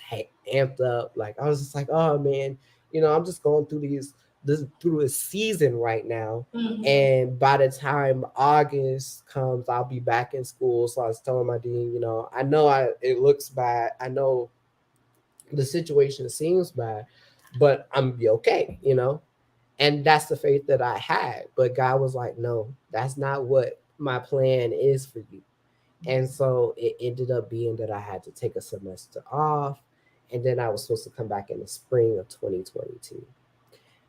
amped up. Like I was just like, oh man, I'm just going through through a season right now. And by the time August comes, I'll be back in school. So I was telling my dean, I know it looks bad. I know the situation seems bad, but I'm gonna be okay. And that's the faith that I had. But God was like, no, that's not what my plan is for you. And so it ended up being that I had to take a semester off. And then I was supposed to come back in the spring of 2022.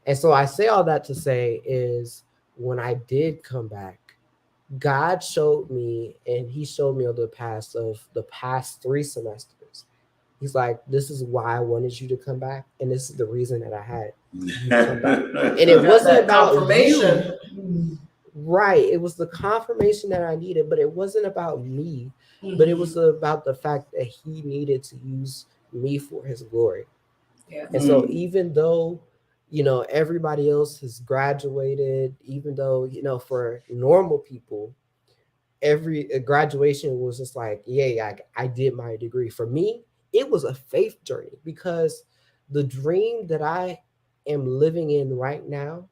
And so I say all that to say is when I did come back, God showed me, and he showed me over the past 3 semesters. He's like, this is why I wanted you to come back. And this is the reason that I had you come back. And it wasn't about confirmation. You. Right. It was the confirmation that I needed, but it wasn't about me, but it was about the fact that he needed to use me for his glory. Yeah. And so even though, everybody else has graduated, even though, for normal people, every graduation was just like, yeah, I did my degree. For me, it was a faith journey because the dream that I am living in right now,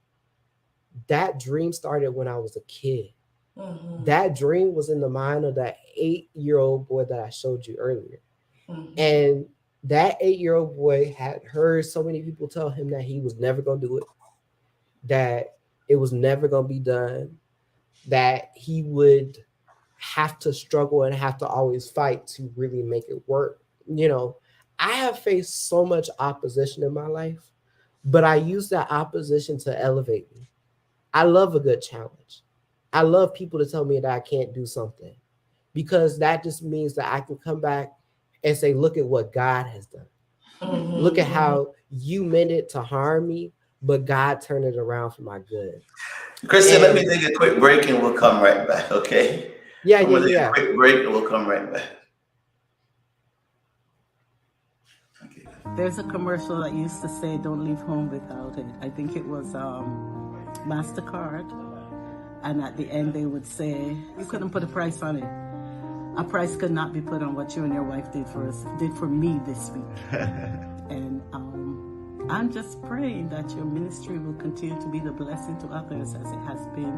that dream started when I was a kid. That dream was in the mind of that 8-year-old boy that I showed you earlier. And that 8-year-old boy had heard so many people tell him that he was never going to do it, that it was never going to be done, that he would have to struggle and have to always fight to really make it work. I have faced so much opposition in my life, but I use that opposition to elevate me. I love a good challenge. I love people to tell me that I can't do something because that just means that I can come back and say, look at what God has done. Look at how you meant it to harm me, but God turned it around for my good. Christian, let me take a quick break and we'll come right back, okay? Yeah. A quick break and we'll come right back. Okay. There's a commercial that used to say, don't leave home without it. I think it was MasterCard. And at the end, they would say, you couldn't put a price on it. A price could not be put on what you and your wife did for us, did for me this week. And I'm just praying that your ministry will continue to be the blessing to others as it has been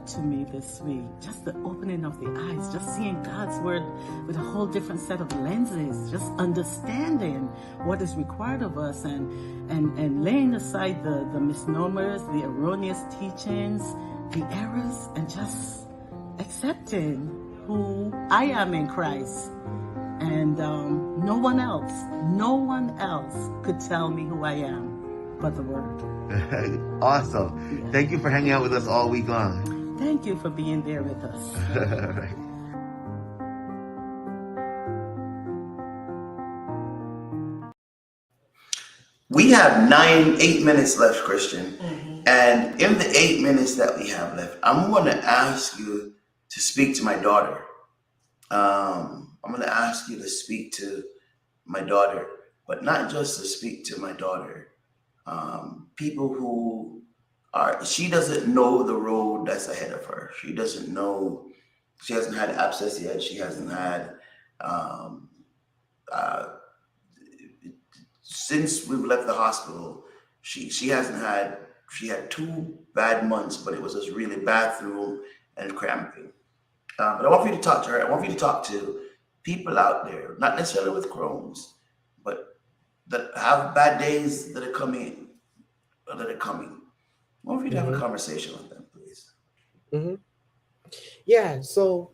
to me this week. Just the opening of the eyes, just seeing God's word with a whole different set of lenses, just understanding what is required of us and laying aside the misnomers, the erroneous teachings, the errors, and just accepting who I am in Christ. And no one else could tell me who I am but the Word. Awesome. Yeah. Thank you for hanging out with us all week long. Thank you for being there with us. Right. We have 8 minutes left, Christian. Mm-hmm. And in the 8 minutes that we have left, I'm going to ask you to speak to my daughter. I'm going to ask you to speak to my daughter, but not just to speak to my daughter. People who she doesn't know the road that's ahead of her. She doesn't know, she hasn't had abscess yet. She hasn't had, since we've left the hospital, she had 2 bad months, but it was just really bathroom and cramping. But I want you to talk to her. I want you to talk to people out there, not necessarily with Crohn's, but that have bad days that are coming. I want you to have a conversation with them, please. Mm-hmm. Yeah. So,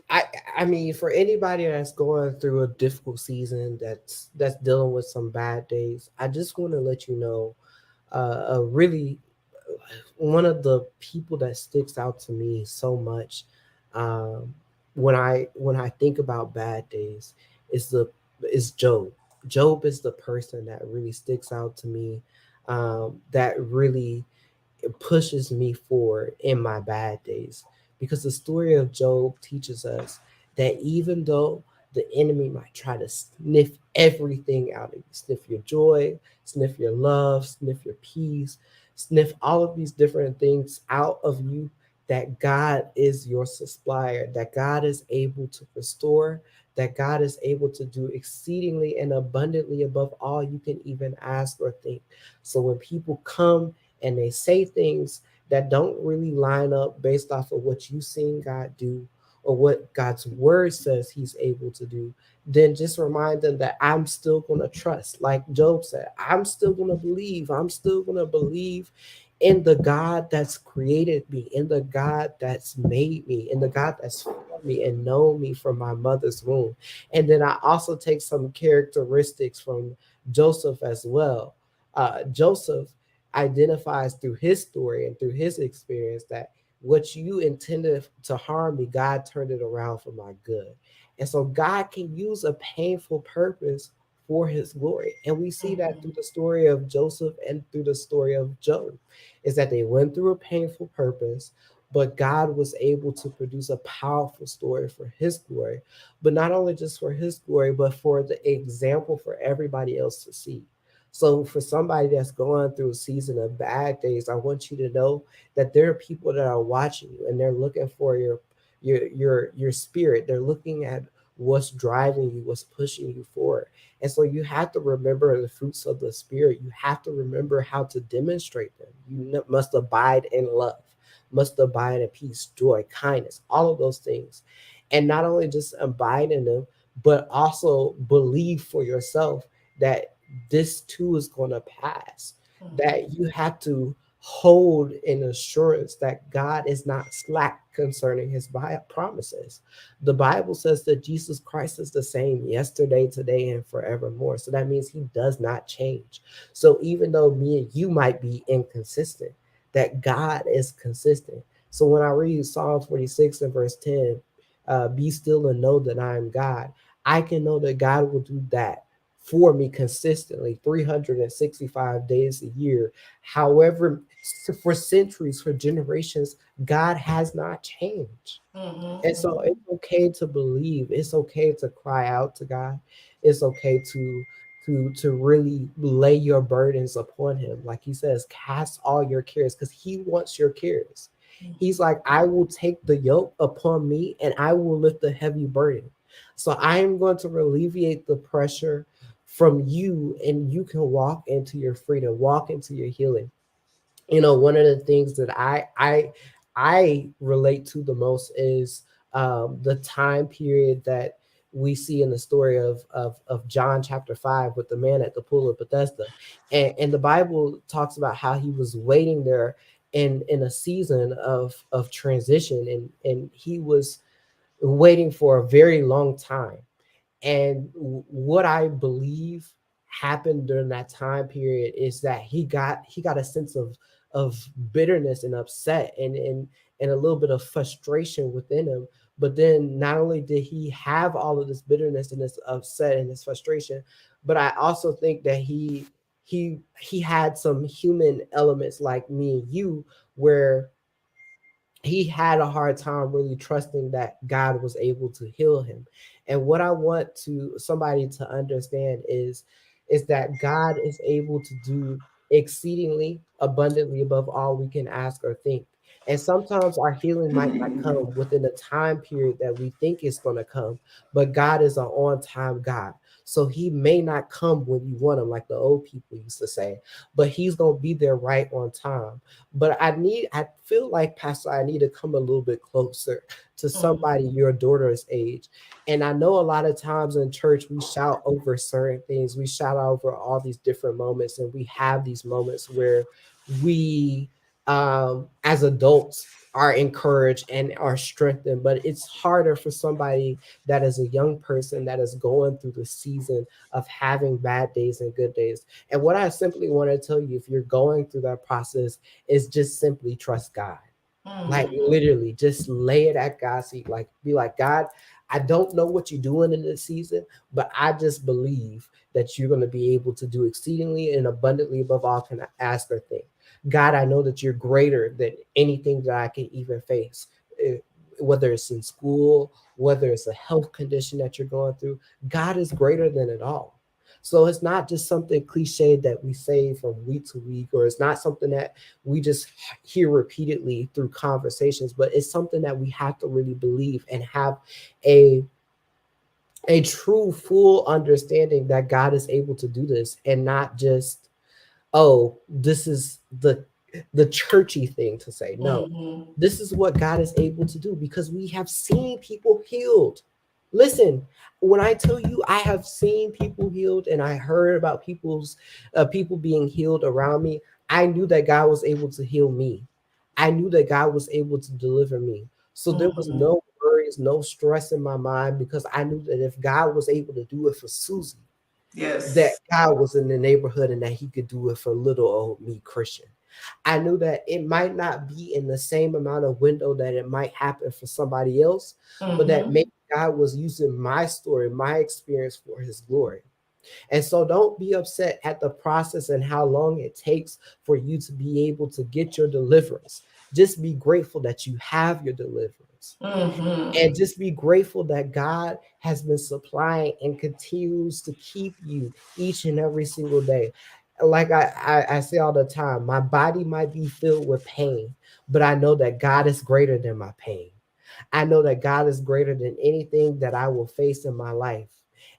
I mean, for anybody that's going through a difficult season, that's dealing with some bad days, I just want to let you know, really, one of the people that sticks out to me so much. When I think about bad days, is Job. Job is the person that really sticks out to me, that really pushes me forward in my bad days, because the story of Job teaches us that even though the enemy might try to sniff everything out of you, sniff your joy, sniff your love, sniff your peace, sniff all of these different things out of you, that God is your supplier, that God is able to restore, that God is able to do exceedingly and abundantly above all you can even ask or think. So when people come and they say things that don't really line up based off of what you've seen God do or what God's word says he's able to do, then just remind them that I'm still going to trust. Like Job said, I'm still going to believe. I'm still going to believe in the God that's created me, in the God that's made me, in the God that's formed me and known me from my mother's womb. And then I also take some characteristics from Joseph as well. Joseph identifies through his story and through his experience that what you intended to harm me, God turned it around for my good. And so God can use a painful purpose for his glory. And we see that through the story of Joseph and through the story of Job, is that they went through a painful purpose, but God was able to produce a powerful story for his glory, but not only just for his glory, but for the example for everybody else to see. So for somebody that's going through a season of bad days, I want you to know that there are people that are watching you and they're looking for your spirit. They're looking at what's driving you, what's pushing you forward. And so you have to remember the fruits of the Spirit. You have to remember how to demonstrate them. You must abide in love, must abide in peace, joy, kindness, all of those things. And not only just abide in them, but also believe for yourself that this too is going to pass, that you have to hold in assurance that God is not slack concerning his promises. The Bible says that Jesus Christ is the same yesterday, today, and forevermore. So that means he does not change. So even though me and you might be inconsistent, that God is consistent. So when I read Psalm 46 and verse 10, be still and know that I am God, I can know that God will do that for me consistently 365 days a year. However, for centuries, for generations, God has not changed. And so it's okay to believe. It's okay to cry out to God. It's okay to really lay your burdens upon him. Like he says, cast all your cares, because he wants your cares. He's like, I will take the yoke upon me and I will lift the heavy burden. So I am going to alleviate the pressure from you, and you can walk into your freedom, walk into your healing. One of the things that I relate to the most is the time period that we see in the story of John chapter 5 with the man at the pool of Bethesda. And the Bible talks about how he was waiting there in a season of transition, and he was waiting for a very long time. And what I believe happened during that time period is that he got a sense of bitterness and upset, and a little bit of frustration within him. But then not only did he have all of this bitterness and this upset and this frustration, but I also think that he had some human elements like me and you, where he had a hard time really trusting that God was able to heal him. And what I want to somebody to understand is that God is able to do exceedingly abundantly above all we can ask or think. And sometimes our healing might not come within the time period that we think it's going to come, but God is an on-time God. So he may not come when you want him, like the old people used to say, but he's going to be there right on time. But I feel like, Pastor, I need to come a little bit closer to somebody your daughter's age. And I know a lot of times in church, we shout over certain things. We shout over all these different moments, and we have these moments where we, as adults, are encouraged and are strengthened. But it's harder for somebody that is a young person that is going through the season of having bad days and good days. And what I simply want to tell you, if you're going through that process, is just simply trust God. Like literally just lay it at God's feet. Like be like, God, I don't know what you're doing in this season, but I just believe that you're going to be able to do exceedingly and abundantly above all can I ask or think. God, I know that you're greater than anything that I can even face. Whether it's in school, whether it's a health condition that you're going through, God is greater than it all. So it's not just something cliche that we say from week to week, or it's not something that we just hear repeatedly through conversations, but it's something that we have to really believe and have a true full understanding that God is able to do this, and not just, oh, this is the churchy thing to say. No, this is what God is able to do, because we have seen people healed. Listen, when I tell you I have seen people healed and I heard about people being healed around me, I knew that God was able to heal me. I knew that God was able to deliver me. So there was no worries, no stress in my mind, because I knew that if God was able to do it for Susie, that God was in the neighborhood and that he could do it for little old me, Christian. I knew that it might not be in the same amount of window that it might happen for somebody else, but that maybe God was using my story, my experience for his glory. And so don't be upset at the process and how long it takes for you to be able to get your deliverance. Just be grateful that you have your deliverance. And just be grateful that God has been supplying and continues to keep you each and every single day. Like I say all the time, my body might be filled with pain, but I know that God is greater than my pain. I know that God is greater than anything that I will face in my life.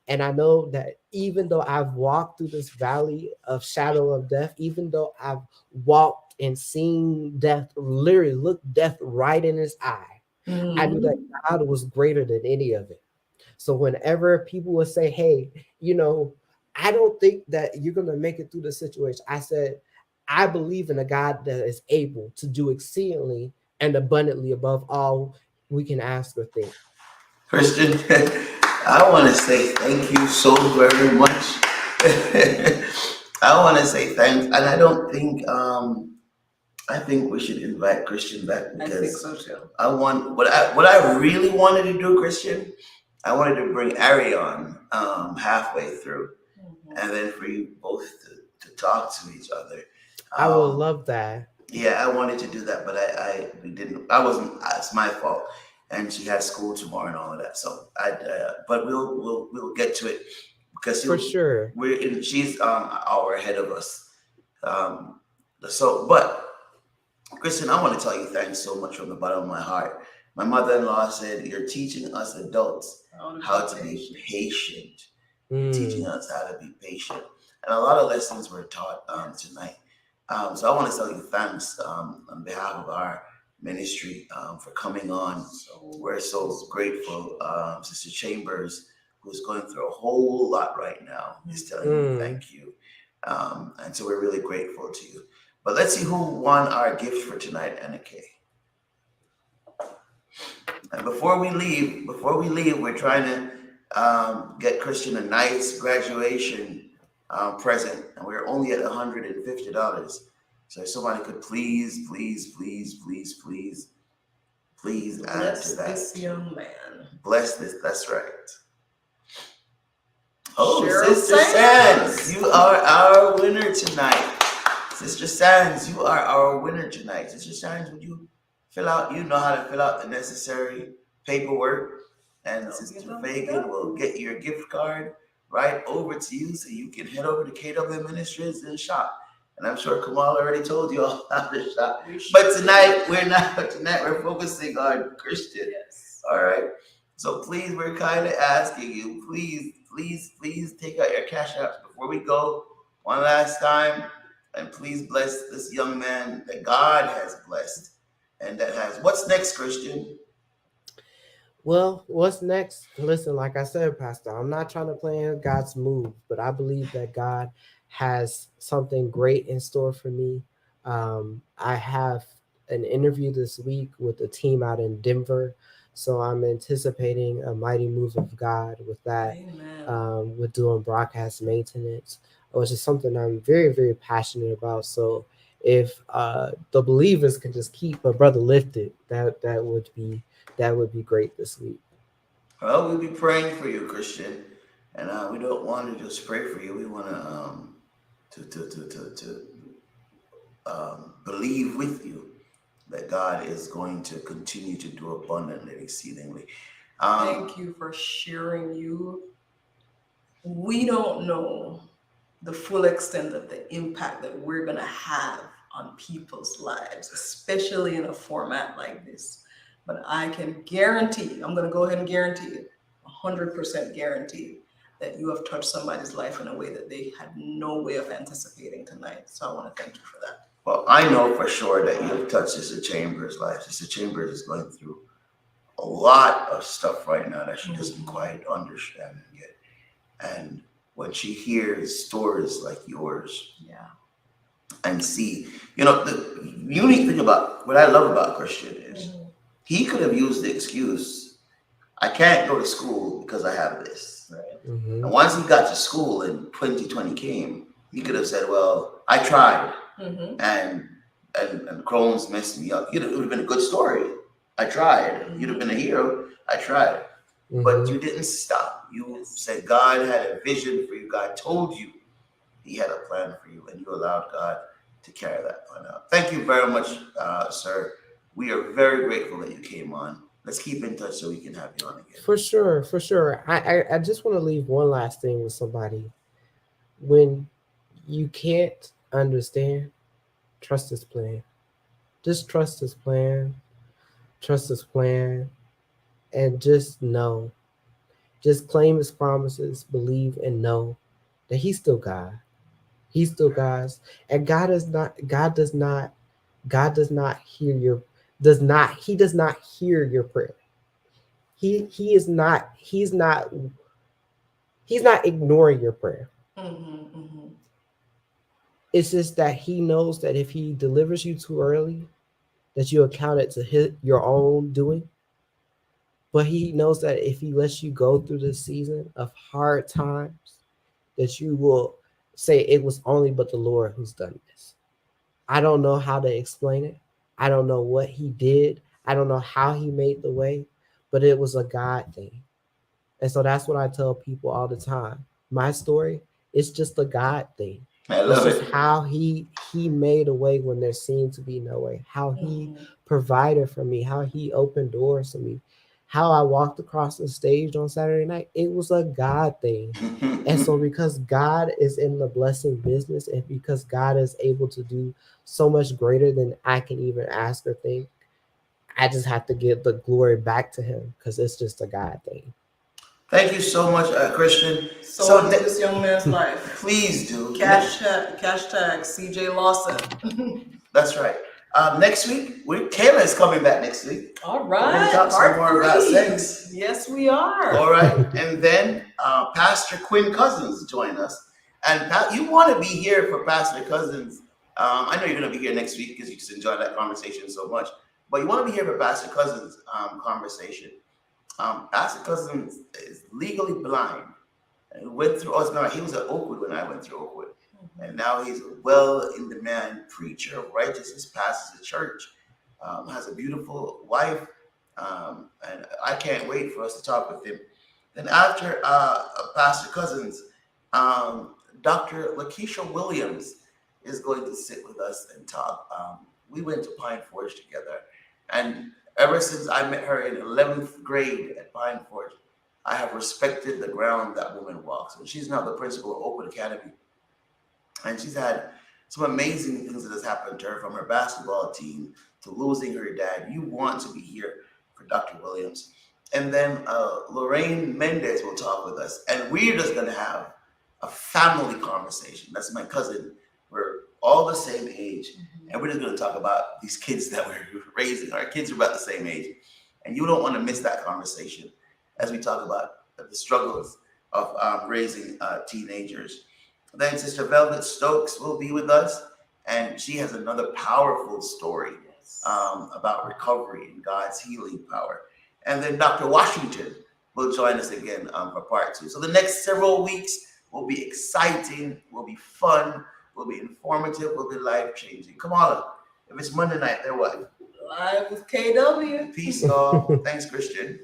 And I know that even though I've walked through this valley of shadow of death, even though I've walked and seen death, literally look death right in his eye, I knew that God was greater than any of it. So whenever people would say, hey, I don't think that you're going to make it through the situation, I said, I believe in a God that is able to do exceedingly and abundantly above all we can ask or think. Christian, I want to say thank you so very much. I want to say thanks, and I don't think I think we should invite Christian back, because I think so too. I want what I really wanted to do, Christian. I wanted to bring Ari on halfway through, and then for you both to talk to each other. I would love that. Yeah, I wanted to do that, but we didn't. I wasn't. It's my fault. And she has school tomorrow and all of that. So but we'll get to it, because for sure she's an hour ahead of us. But Christian, I want to tell you thanks so much from the bottom of my heart. My mother-in-law said, you're teaching us adults how to be patient. Teaching us how to be patient. And a lot of lessons were taught tonight. So I want to tell you thanks on behalf of our ministry for coming on. We're so grateful. Sister Chambers, who's going through a whole lot right now, is telling you thank you. And so we're really grateful to you. But let's see who won our gift for tonight, Anna Kay. And before we leave, we're trying to get Christian a nice graduation present, and we're only at $150. So if somebody could please add to that. Bless this young man. Bless this. That's right. Oh, Cheryl Sister Sands, you are our winner tonight. Sister Sands, you are our winner tonight. Sister Sands, would you fill out? You know how to fill out the necessary paperwork, and Sister Fagan will get your gift card right over to you, so you can head over to KW Ministries and shop. And I'm sure Kamal already told you all how to shop. But tonight we're not. Tonight we're focusing on Christian. Yes. All right. So please, we're kind of asking you, please take out your cash apps before we go one last time, and please bless this young man that God has blessed, and that has. What's next, Christian? Well, what's next? Listen, like I said, Pastor, I'm not trying to plan God's move, but I believe that God has something great in store for me. I have an interview this week with a team out in Denver, so I'm anticipating a mighty move of God with that. With doing broadcast maintenance, which is something I'm very, very passionate about. So if the believers can just keep a brother lifted, that would be great this week. Well, we'll be praying for you, Christian, and we don't want to just pray for you. We want to believe with you that God is going to continue to do abundantly, exceedingly. Thank you for sharing you. We don't know the full extent of the impact that we're going to have on people's lives, especially in a format like this. But I can guarantee, I'm going to go ahead and guarantee it, 100% guarantee that you have touched somebody's life in a way that they had no way of anticipating tonight. So I want to thank you for that. Well, I know for sure that you have touched Sister Chambers' life. Sister Chambers is going through a lot of stuff right now that she doesn't quite understand yet. And when she hears stories like yours, and see, the unique thing about what I love about Christian is he could have used the excuse, I can't go to school because I have this. Right? And once he got to school and 2020 came, he could have said, well, I tried. And Crohn's messed me up. It would have been a good story. I tried. You'd have been a hero. I tried. But you didn't stop. You said God had a vision for you. God told you he had a plan for you, and you allowed God to carry that plan out. Thank you very much, sir. We are very grateful that you came on. Let's keep in touch so we can have you on again. For sure. I just want to leave one last thing with somebody. When you can't understand, trust his plan. Just trust his plan. Trust his plan. And just know. Just claim his promises, believe and know that he's still God. He's still God's. And God does not hear your prayer. He's not ignoring your prayer. It's just that he knows that if he delivers you too early, that you account it to your own doing. But he knows that if he lets you go through this season of hard times, that you will say it was only but the Lord who's done this. I don't know how to explain it. I don't know what he did. I don't know how he made the way, but it was a God thing. And so that's what I tell people all the time. My story, it's just a God thing. It's just how he made a way when there seemed to be no way, how he provided for me, how he opened doors for me, how I walked across the stage on Saturday night, it was a God thing. And so because God is in the blessing business, and because God is able to do so much greater than I can even ask or think, I just have to give the glory back to him because it's just a God thing. Thank you so much, Christian. So into this young man's life. Please do. Hashtag CJ Lawson. That's right. Next week, Kayla is coming back next week. All We're going right. to talk some more about sex. Yes, we are. All right. And then Pastor Quinn Cousins join us. And you want to be here for Pastor Cousins. I know you're going to be here next week because you just enjoyed that conversation so much. But you want to be here for Pastor Cousins' conversation. Pastor Cousins is legally blind. And went through, he was at Oakwood when I went through Oakwood. And now he's a well-in-demand preacher of righteousness, pastors a church, has a beautiful wife, and I can't wait for us to talk with him. Then after Pastor Cousins, Dr. Lakeisha Williams is going to sit with us and talk. We went to Pine Forge together, and ever since I met her in 11th grade at Pine Forge, I have respected the ground that woman walks. And she's now the principal of Oakwood Academy. And she's had some amazing things that has happened to her, from her basketball team to losing her dad. You want to be here for Dr. Williams. And then Lorraine Mendez will talk with us. And we're just going to have a family conversation. That's my cousin. We're all the same age. And we're just going to talk about these kids that we're raising. Our kids are about the same age. And you don't want to miss that conversation as we talk about the struggles of raising teenagers. Then Sister Velvet Stokes will be with us, and she has another powerful story about recovery and God's healing power. And then Dr. Washington will join us again for part 2. So the next several weeks will be exciting, will be fun, will be informative, will be life-changing. Kamala, if it's Monday night, then what? Live with KW. Peace, all. Thanks, Christian.